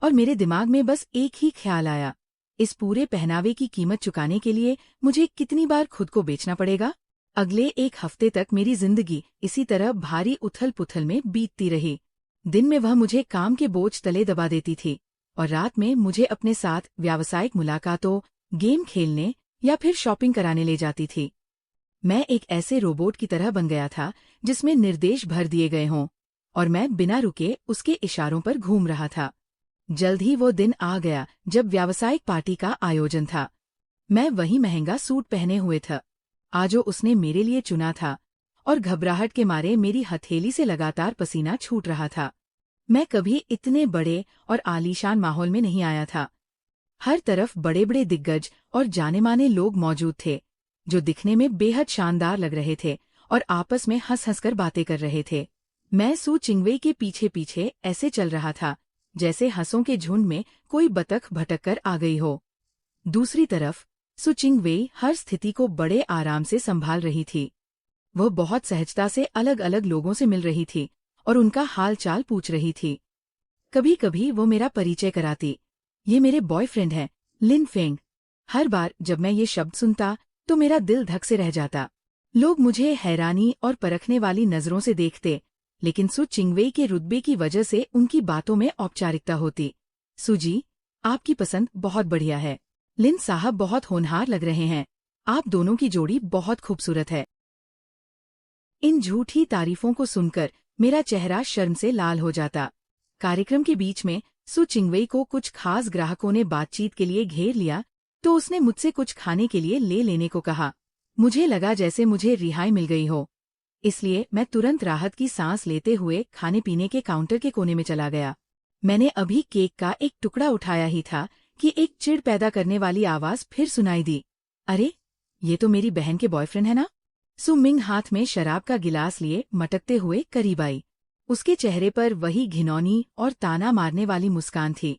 और मेरे दिमाग में बस एक ही ख्याल आया, इस पूरे पहनावे की कीमत चुकाने के लिए मुझे कितनी बार खुद को बेचना पड़ेगा? अगले एक हफ्ते तक मेरी जिंदगी इसी तरह भारी उथल पुथल में बीतती रही। दिन में वह मुझे काम के बोझ तले दबा देती थी और रात में मुझे अपने साथ व्यावसायिक मुलाकातों, गेम खेलने या फिर शॉपिंग कराने ले जाती थी। मैं एक ऐसे रोबोट की तरह बन गया था जिसमें निर्देश भर दिए गए हों, और मैं बिना रुके उसके इशारों पर घूम रहा था। जल्द ही वो दिन आ गया जब व्यावसायिक पार्टी का आयोजन था। मैं वही महंगा सूट पहने हुए था जो उसने मेरे लिए चुना था, और घबराहट के मारे मेरी हथेली से लगातार पसीना छूट रहा था। मैं कभी इतने बड़े और आलीशान माहौल में नहीं आया था। हर तरफ बड़े बड़े दिग्गज और जाने माने लोग मौजूद थे, जो दिखने में बेहद शानदार लग रहे थे और आपस में हंस हंस कर बातें कर रहे थे। मैं सू चिंगवेई के पीछे पीछे ऐसे चल रहा था जैसे हंसों के झुंड में कोई बतख भटक कर आ गई हो। दूसरी तरफ सू चिंगवेई हर स्थिति को बड़े आराम से संभाल रही थी। वह बहुत सहजता से अलग अलग लोगों से मिल रही थी और उनका हाल चाल पूछ रही थी। कभी कभी वो मेरा परिचय कराती, ये मेरे बॉयफ्रेंड हैं, लिन फेंग। हर बार जब मैं ये शब्द सुनता तो मेरा दिल धक से रह जाता। लोग मुझे हैरानी और परखने वाली नजरों से देखते, लेकिन सू चिंगवेई के रुतबे की वजह से उनकी बातों में औपचारिकता होती। सुजी, आपकी पसंद बहुत बढ़िया है। लिन साहब बहुत होनहार लग रहे हैं। आप दोनों की जोड़ी बहुत खूबसूरत है। इन झूठी तारीफों को सुनकर मेरा चेहरा शर्म से लाल हो जाता। कार्यक्रम के बीच में सू चिंगवेई को कुछ खास ग्राहकों ने बातचीत के लिए घेर लिया तो उसने मुझसे कुछ खाने के लिए ले लेने को कहा। मुझे लगा जैसे मुझे रिहाई मिल गई हो, इसलिए मैं तुरंत राहत की सांस लेते हुए खाने पीने के काउंटर के कोने में चला गया। मैंने अभी केक का एक टुकड़ा उठाया ही था कि एक चिढ़ पैदा करने वाली आवाज फिर सुनाई दी। अरे, ये तो मेरी बहन के बॉयफ्रेंड है ना? सू मिंग हाथ में शराब का गिलास लिए मटकते हुए करीब आई। उसके चेहरे पर वही घिनौनी और ताना मारने वाली मुस्कान थी।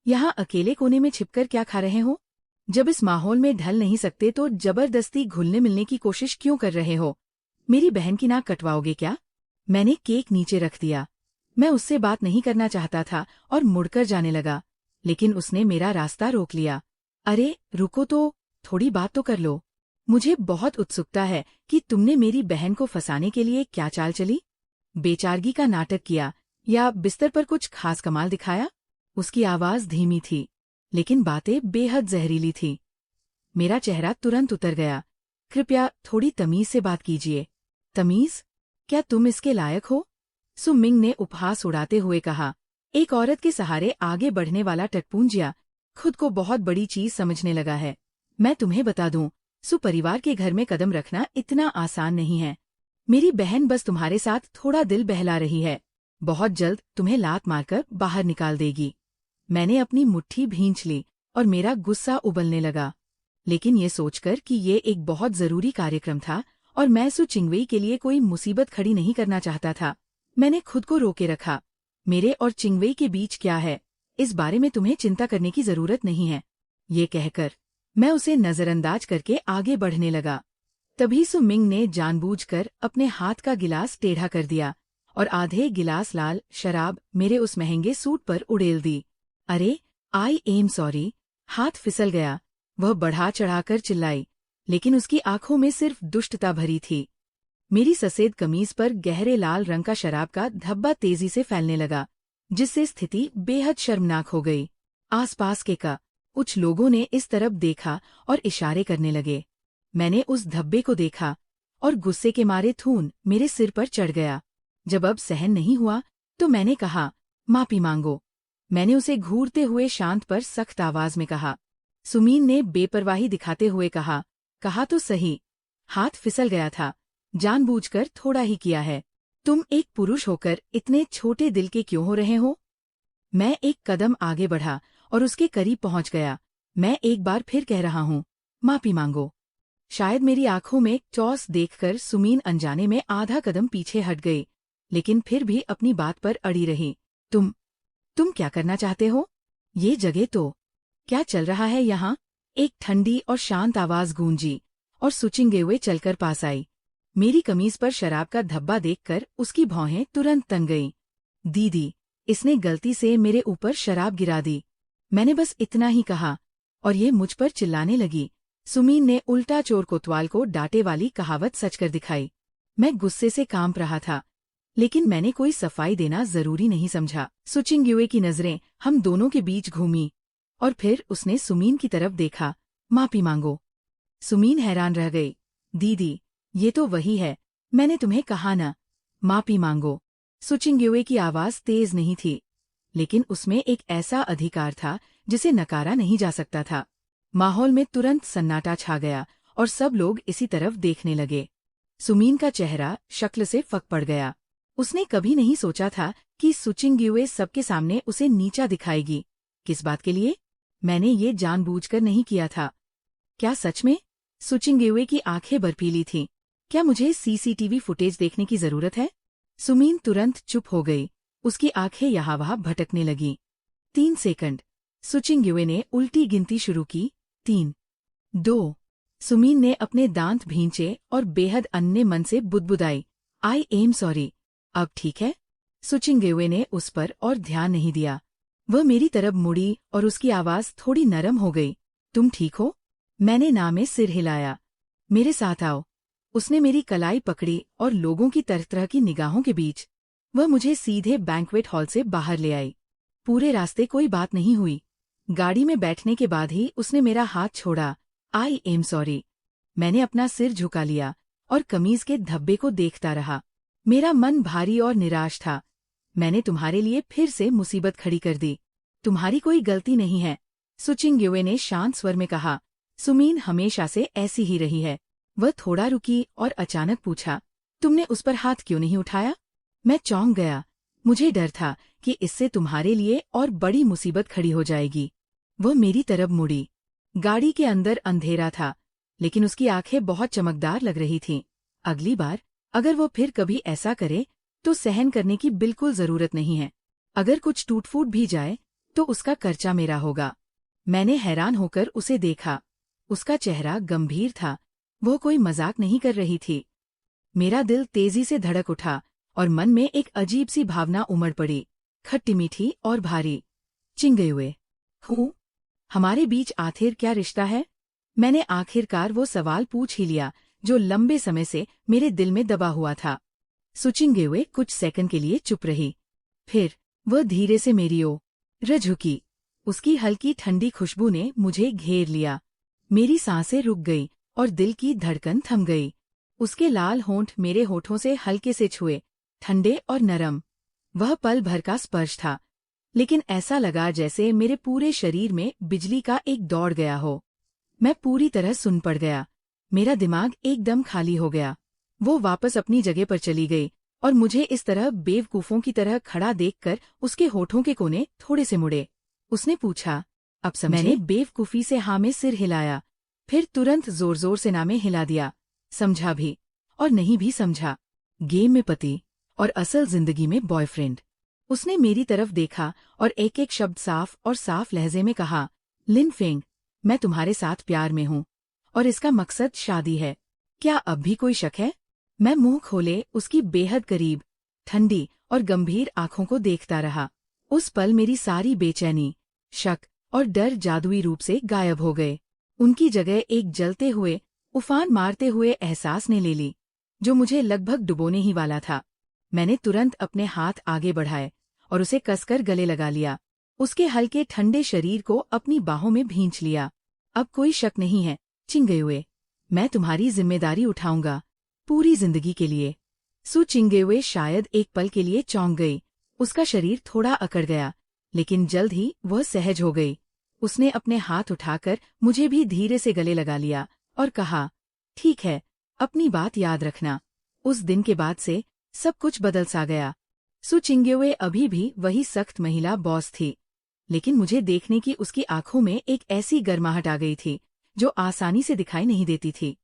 यहाँ अकेले कोने में छिपकर क्या खा रहे हो? जब इस माहौल में ढल नहीं सकते तो जबरदस्ती घुलने मिलने की कोशिश क्यों कर रहे हो? मेरी बहन की नाक कटवाओगे क्या? मैंने केक नीचे रख दिया। मैं उससे बात नहीं करना चाहता था और मुड़कर जाने लगा, लेकिन उसने मेरा रास्ता रोक लिया। अरे रुको तो, थोड़ी बात तो कर लो। मुझे बहुत उत्सुकता है कि तुमने मेरी बहन को फंसाने के लिए क्या चाल चली? बेचारगी का नाटक किया या बिस्तर पर कुछ खास कमाल दिखाया? उसकी आवाज धीमी थी, लेकिन बातें बेहद जहरीली थी। मेरा चेहरा तुरंत उतर गया। कृपया थोड़ी तमीज से बात कीजिए। तमीज? क्या तुम इसके लायक हो? सू मिंग ने उपहास उड़ाते हुए कहा। एक औरत के सहारे आगे बढ़ने वाला टटपूंजिया खुद को बहुत बड़ी चीज समझने लगा है। मैं तुम्हें बता दूं, सू परिवार के घर में कदम रखना इतना आसान नहीं है। मेरी बहन बस तुम्हारे साथ थोड़ा दिल बहला रही है। बहुत जल्द तुम्हें लात मारकर बाहर निकाल देगी। मैंने अपनी मुट्ठी भींच ली और मेरा गुस्सा उबलने लगा, लेकिन ये सोचकर कि ये एक बहुत जरूरी कार्यक्रम था और मैं सू चिंगवेई के लिए कोई मुसीबत खड़ी नहीं करना चाहता था, मैंने खुद को रोके रखा। मेरे और चिंगवेई के बीच क्या है, इस बारे में तुम्हें चिंता करने की जरूरत नहीं है। ये कहकर मैं उसे नजरअंदाज करके आगे बढ़ने लगा। तभी सू मिंग ने जानबूझकर अपने हाथ का गिलास टेढ़ा कर दिया और आधे गिलास लाल शराब मेरे उस महंगे सूट पर उड़ेल दी। अरे, आई एम सॉरी। हाथ फिसल गया। वह बढ़ा चढ़ाकर चिल्लाई, लेकिन उसकी आंखों में सिर्फ दुष्टता भरी थी। मेरी सफेद कमीज पर गहरे लाल रंग का शराब का धब्बा तेजी से फैलने लगा, जिससे स्थिति बेहद शर्मनाक हो गई। आसपास के कुछ लोगों ने इस तरफ देखा और इशारे करने लगे। मैंने उस धब्बे को देखा और गुस्से के मारे खून मेरे सिर पर चढ़ गया। जब अब सहन नहीं हुआ तो मैंने कहा, माफी मांगो। मैंने उसे घूरते हुए शांत पर सख्त आवाज में कहा। सुमीन ने बेपरवाही दिखाते हुए कहा तो सही। हाथ फिसल गया था, जानबूझकर थोड़ा ही किया है। तुम एक पुरुष होकर इतने छोटे दिल के क्यों हो रहे हो? मैं एक कदम आगे बढ़ा और उसके करीब पहुंच गया। मैं एक बार फिर कह रहा हूँ, माफी मांगो। शायद मेरी आंखों में चौस देखकर सुमीन अनजाने में आधा कदम पीछे हट गई, लेकिन फिर भी अपनी बात पर अड़ी रही। तुम क्या करना चाहते हो? ये जगह तो क्या चल रहा है यहाँ? एक ठंडी और शांत आवाज गूंजी और सुचिंगे हुए चलकर पास आई। मेरी कमीज पर शराब का धब्बा देखकर उसकी भौहें तुरंत तन गईं। दीदी, इसने गलती से मेरे ऊपर शराब गिरा दी। मैंने बस इतना ही कहा और ये मुझ पर चिल्लाने लगी। सुमीन ने उल्टा चोर कोतवाल को डांटे वाली कहावत सच कर दिखाई। मैं गुस्से से कांप रहा था, लेकिन मैंने कोई सफाई देना जरूरी नहीं समझा। सुचिंग्युए की नजरें हम दोनों के बीच घूमी और फिर उसने सुमीन की तरफ देखा। माफी मांगो। सुमीन हैरान रह गई। दीदी, ये तो वही है, मैंने तुम्हें कहा ना, माफी मांगो। सुचिंग्युए की आवाज तेज नहीं थी, लेकिन उसमें एक ऐसा अधिकार था जिसे नकारा नहीं जा सकता था। माहौल में तुरंत सन्नाटा छा गया और सब लोग इसी तरफ देखने लगे। सुमीन का चेहरा शक्ल से फक पड़ गया। उसने कभी नहीं सोचा था कि सुचिंग्युए सबके सामने उसे नीचा दिखाएगी। किस बात के लिए? मैंने ये जानबूझकर नहीं किया था। क्या सच में? सुचिंगेवे की आंखें बर्फीली थीं। क्या मुझे सीसीटीवी फुटेज देखने की जरूरत है? सुमीन तुरंत चुप हो गई। उसकी आंखें यहाँ वहाँ भटकने लगीं। 3 सेकंड। सुचिंगेवे ने उल्टी गिनती शुरू की। 3, 2। सुमीन ने अपने दांत भींचे और बेहद अन्य मन से बुदबुदाई, आई एम सॉरी। अब ठीक है? सुचिंगेवे ने उस पर और ध्यान नहीं दिया। वह मेरी तरफ मुड़ी और उसकी आवाज थोड़ी नरम हो गई। तुम ठीक हो? मैंने ना में सिर हिलाया। मेरे साथ आओ। उसने मेरी कलाई पकड़ी और लोगों की तरह तरह की निगाहों के बीच वह मुझे सीधे बैंक्वेट हॉल से बाहर ले आई। पूरे रास्ते कोई बात नहीं हुई। गाड़ी में बैठने के बाद ही उसने मेरा हाथ छोड़ा। I am sorry. मैंने अपना सिर झुका लिया और कमीज के धब्बे को देखता रहा। मेरा मन भारी और निराश था। मैंने तुम्हारे लिए फिर से मुसीबत खड़ी कर दी। तुम्हारी कोई गलती नहीं है, सुचिंगेवे ने शांत स्वर में कहा। सुमीन हमेशा से ऐसी ही रही है। वह थोड़ा रुकी और अचानक पूछा, तुमने उस पर हाथ क्यों नहीं उठाया? मैं चौंक गया। मुझे डर था कि इससे तुम्हारे लिए और बड़ी मुसीबत खड़ी हो जाएगी। वह मेरी तरफ मुड़ी। गाड़ी के अंदर अंधेरा था, लेकिन उसकी आंखें बहुत चमकदार लग रही थीं। अगली बार अगर वो फिर कभी ऐसा करे तो सहन करने की बिल्कुल जरूरत नहीं है। अगर कुछ टूट फूट भी जाए तो उसका खर्चा मेरा होगा। मैंने हैरान होकर उसे देखा। उसका चेहरा गंभीर था। वो कोई मजाक नहीं कर रही थी। मेरा दिल तेजी से धड़क उठा और मन में एक अजीब सी भावना उमड़ पड़ी, खट्टी मीठी और भारी। चिंगेवे हूँ? हमारे बीच आखिर क्या रिश्ता है? मैंने आखिरकार वो सवाल पूछ ही लिया जो लंबे समय से मेरे दिल में दबा हुआ था। सुचिंगेवे कुछ सेकंड के लिए चुप रही। फिर वह धीरे से मेरी ओर झुकी। उसकी हल्की ठंडी खुशबू ने मुझे घेर लिया। मेरी सांसें रुक गई और दिल की धड़कन थम गई। उसके लाल होंठ मेरे होठों से हल्के से छुए, ठंडे और नरम। वह पल भर का स्पर्श था, लेकिन ऐसा लगा जैसे मेरे पूरे शरीर में बिजली का एक दौड़ गया हो। मैं पूरी तरह सुन पड़ गया। मेरा दिमाग एकदम खाली हो गया। वो वापस अपनी जगह पर चली गई और मुझे इस तरह बेवकूफों की तरह खड़ा देखकर उसके होठों के कोने थोड़े से मुड़े। उसने पूछा, अब समझे? मैंने बेवकूफी से हाँ में सिर हिलाया, फिर तुरंत जोर जोर से ना में हिला दिया। समझा भी और नहीं भी समझा। गेम में पति और असल जिंदगी में बॉयफ्रेंड। उसने मेरी तरफ देखा और एक एक शब्द साफ और साफ लहजे में कहा, लिन फेंग, मैं तुम्हारे साथ प्यार में हूँ और इसका मकसद शादी है। क्या अब भी कोई शक है? मैं मुंह खोले उसकी बेहद करीब, ठंडी और गंभीर आंखों को देखता रहा। उस पल मेरी सारी बेचैनी, शक और डर जादुई रूप से गायब हो गए। उनकी जगह एक जलते हुए, उफान मारते हुए एहसास ने ले ली, जो मुझे लगभग डुबोने ही वाला था। मैंने तुरंत अपने हाथ आगे बढ़ाए और उसे कसकर गले लगा लिया। उसके हल्के ठंडे शरीर को अपनी बाहों में भींच लिया। अब कोई शक नहीं है, चिंगेवे, मैं तुम्हारी जिम्मेदारी उठाऊंगा, पूरी जिंदगी के लिए। सुचिंगेवे शायद एक पल के लिए चौंक गई। उसका शरीर थोड़ा अकड़ गया, लेकिन जल्द ही वह सहज हो गई। उसने अपने हाथ उठाकर मुझे भी धीरे से गले लगा लिया और कहा, ठीक है, अपनी बात याद रखना। उस दिन के बाद से सब कुछ बदल सा गया। सुचिंगेवे अभी भी वही सख्त महिला बॉस थी, लेकिन मुझे देखने की उसकी आंखों में एक ऐसी गर्माहट आ गई थी जो आसानी से दिखाई नहीं देती थी।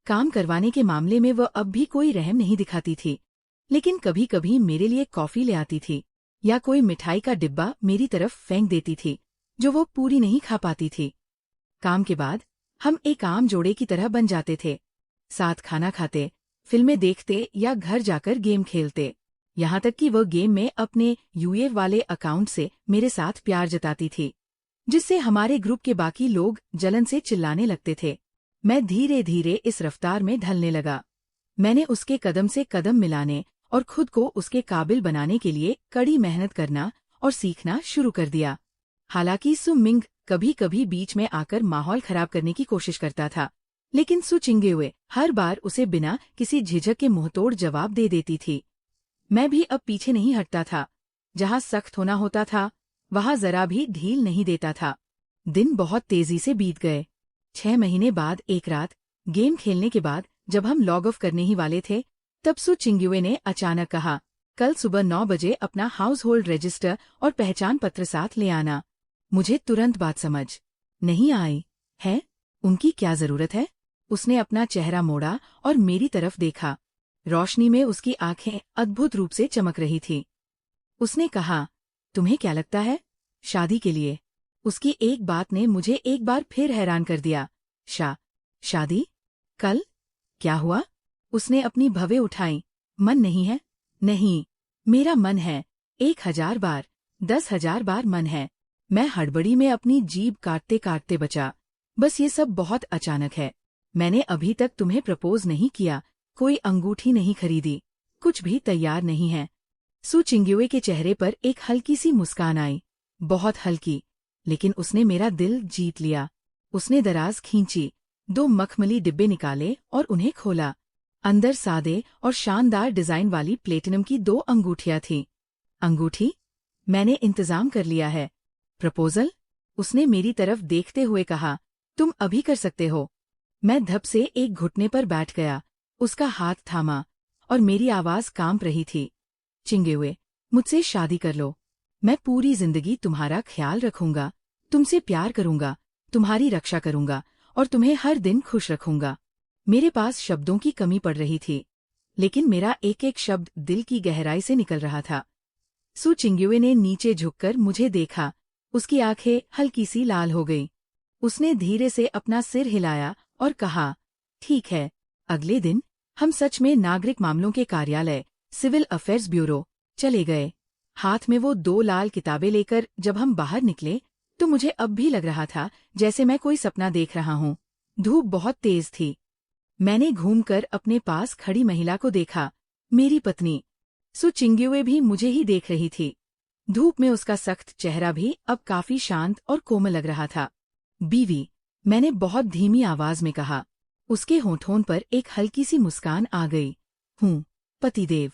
काम करवाने के मामले में वह अब भी कोई रहम नहीं दिखाती थी, लेकिन कभी कभी मेरे लिए कॉफी ले आती थी या कोई मिठाई का डिब्बा मेरी तरफ फेंक देती थी जो वो पूरी नहीं खा पाती थी। काम के बाद हम एक आम जोड़े की तरह बन जाते थे, साथ खाना खाते, फिल्में देखते या घर जाकर गेम खेलते। यहाँ तक कि वह गेम में अपने यूए वाले अकाउंट से मेरे साथ प्यार जताती थी, जिससे हमारे ग्रुप के बाकी लोग जलन से चिल्लाने लगते थे। मैं धीरे धीरे इस रफ्तार में ढलने लगा। मैंने उसके कदम से कदम मिलाने और खुद को उसके काबिल बनाने के लिए कड़ी मेहनत करना और सीखना शुरू कर दिया। हालांकि सुमिंग कभी कभी बीच में आकर माहौल खराब करने की कोशिश करता था, लेकिन सुचिंगेवे हर बार उसे बिना किसी झिझक के मुंहतोड़ जवाब दे देती थी। मैं भी अब पीछे नहीं हटता था। जहाँ सख्त होना होता था, वहाँ जरा भी ढील नहीं देता था। दिन बहुत तेजी से बीत गए। 6 महीने बाद एक रात, गेम खेलने के बाद जब हम लॉग ऑफ करने ही वाले थे, तब सुचिंगेवे ने अचानक कहा, कल सुबह 9 बजे अपना हाउस होल्ड रजिस्टर और पहचान पत्र साथ ले आना। मुझे तुरंत बात समझ नहीं आई। है? उनकी क्या जरूरत है? उसने अपना चेहरा मोड़ा और मेरी तरफ देखा। रोशनी में उसकी आंखें अद्भुत रूप से चमक रही थी। उसने कहा, तुम्हें क्या लगता है? शादी के लिए? उसकी एक बात ने मुझे एक बार फिर हैरान कर दिया। शादी? कल? क्या हुआ? उसने अपनी भवें उठाई। मन नहीं है? नहीं, मेरा मन है। 1000 बार, 10,000 बार मन है। मैं हड़बड़ी में अपनी जीभ काटते काटते बचा। बस ये सब बहुत अचानक है। मैंने अभी तक तुम्हें प्रपोज नहीं किया, कोई अंगूठी नहीं खरीदी, कुछ भी तैयार नहीं है। सु चिंग्युए के चेहरे पर एक हल्की सी मुस्कान आई, बहुत हल्की, लेकिन उसने मेरा दिल जीत लिया। उसने दराज खींची, 2 मखमली डिब्बे निकाले और उन्हें खोला। अंदर सादे और शानदार डिजाइन वाली प्लेटिनम की 2 अंगूठियां थीं। अंगूठी? मैंने इंतजाम कर लिया है। प्रपोजल? उसने मेरी तरफ देखते हुए कहा, तुम अभी कर सकते हो। मैं धप से एक घुटने पर बैठ गया, उसका हाथ थामा, और मेरी आवाज कांप रही थी। चिंग्युए, मुझसे शादी कर लो। मैं पूरी जिंदगी तुम्हारा ख्याल रखूंगा, तुमसे प्यार करूंगा, तुम्हारी रक्षा करूंगा और तुम्हें हर दिन खुश रखूंगा। मेरे पास शब्दों की कमी पड़ रही थी, लेकिन मेरा एक एक शब्द दिल की गहराई से निकल रहा था। सु चिंग्युए ने नीचे झुककर मुझे देखा, उसकी आंखें हल्की सी लाल हो गईं। उसने धीरे से अपना सिर हिलाया और कहा, ठीक है। अगले दिन हम सच में नागरिक मामलों के कार्यालय, सिविल अफेयर्स ब्यूरो, चले गए। हाथ में वो 2 लाल किताबें लेकर जब हम बाहर निकले तो मुझे अब भी लग रहा था जैसे मैं कोई सपना देख रहा हूँ। धूप बहुत तेज थी। मैंने घूमकर अपने पास खड़ी महिला को देखा, मेरी पत्नी। सु चिंग्युए भी मुझे ही देख रही थी। धूप में उसका सख्त चेहरा भी अब काफी शांत और कोमल लग रहा था। बीवी, मैंने बहुत धीमी आवाज में कहा। उसके होठों पर एक हल्की सी मुस्कान आ गई। हूँ, पतिदेव।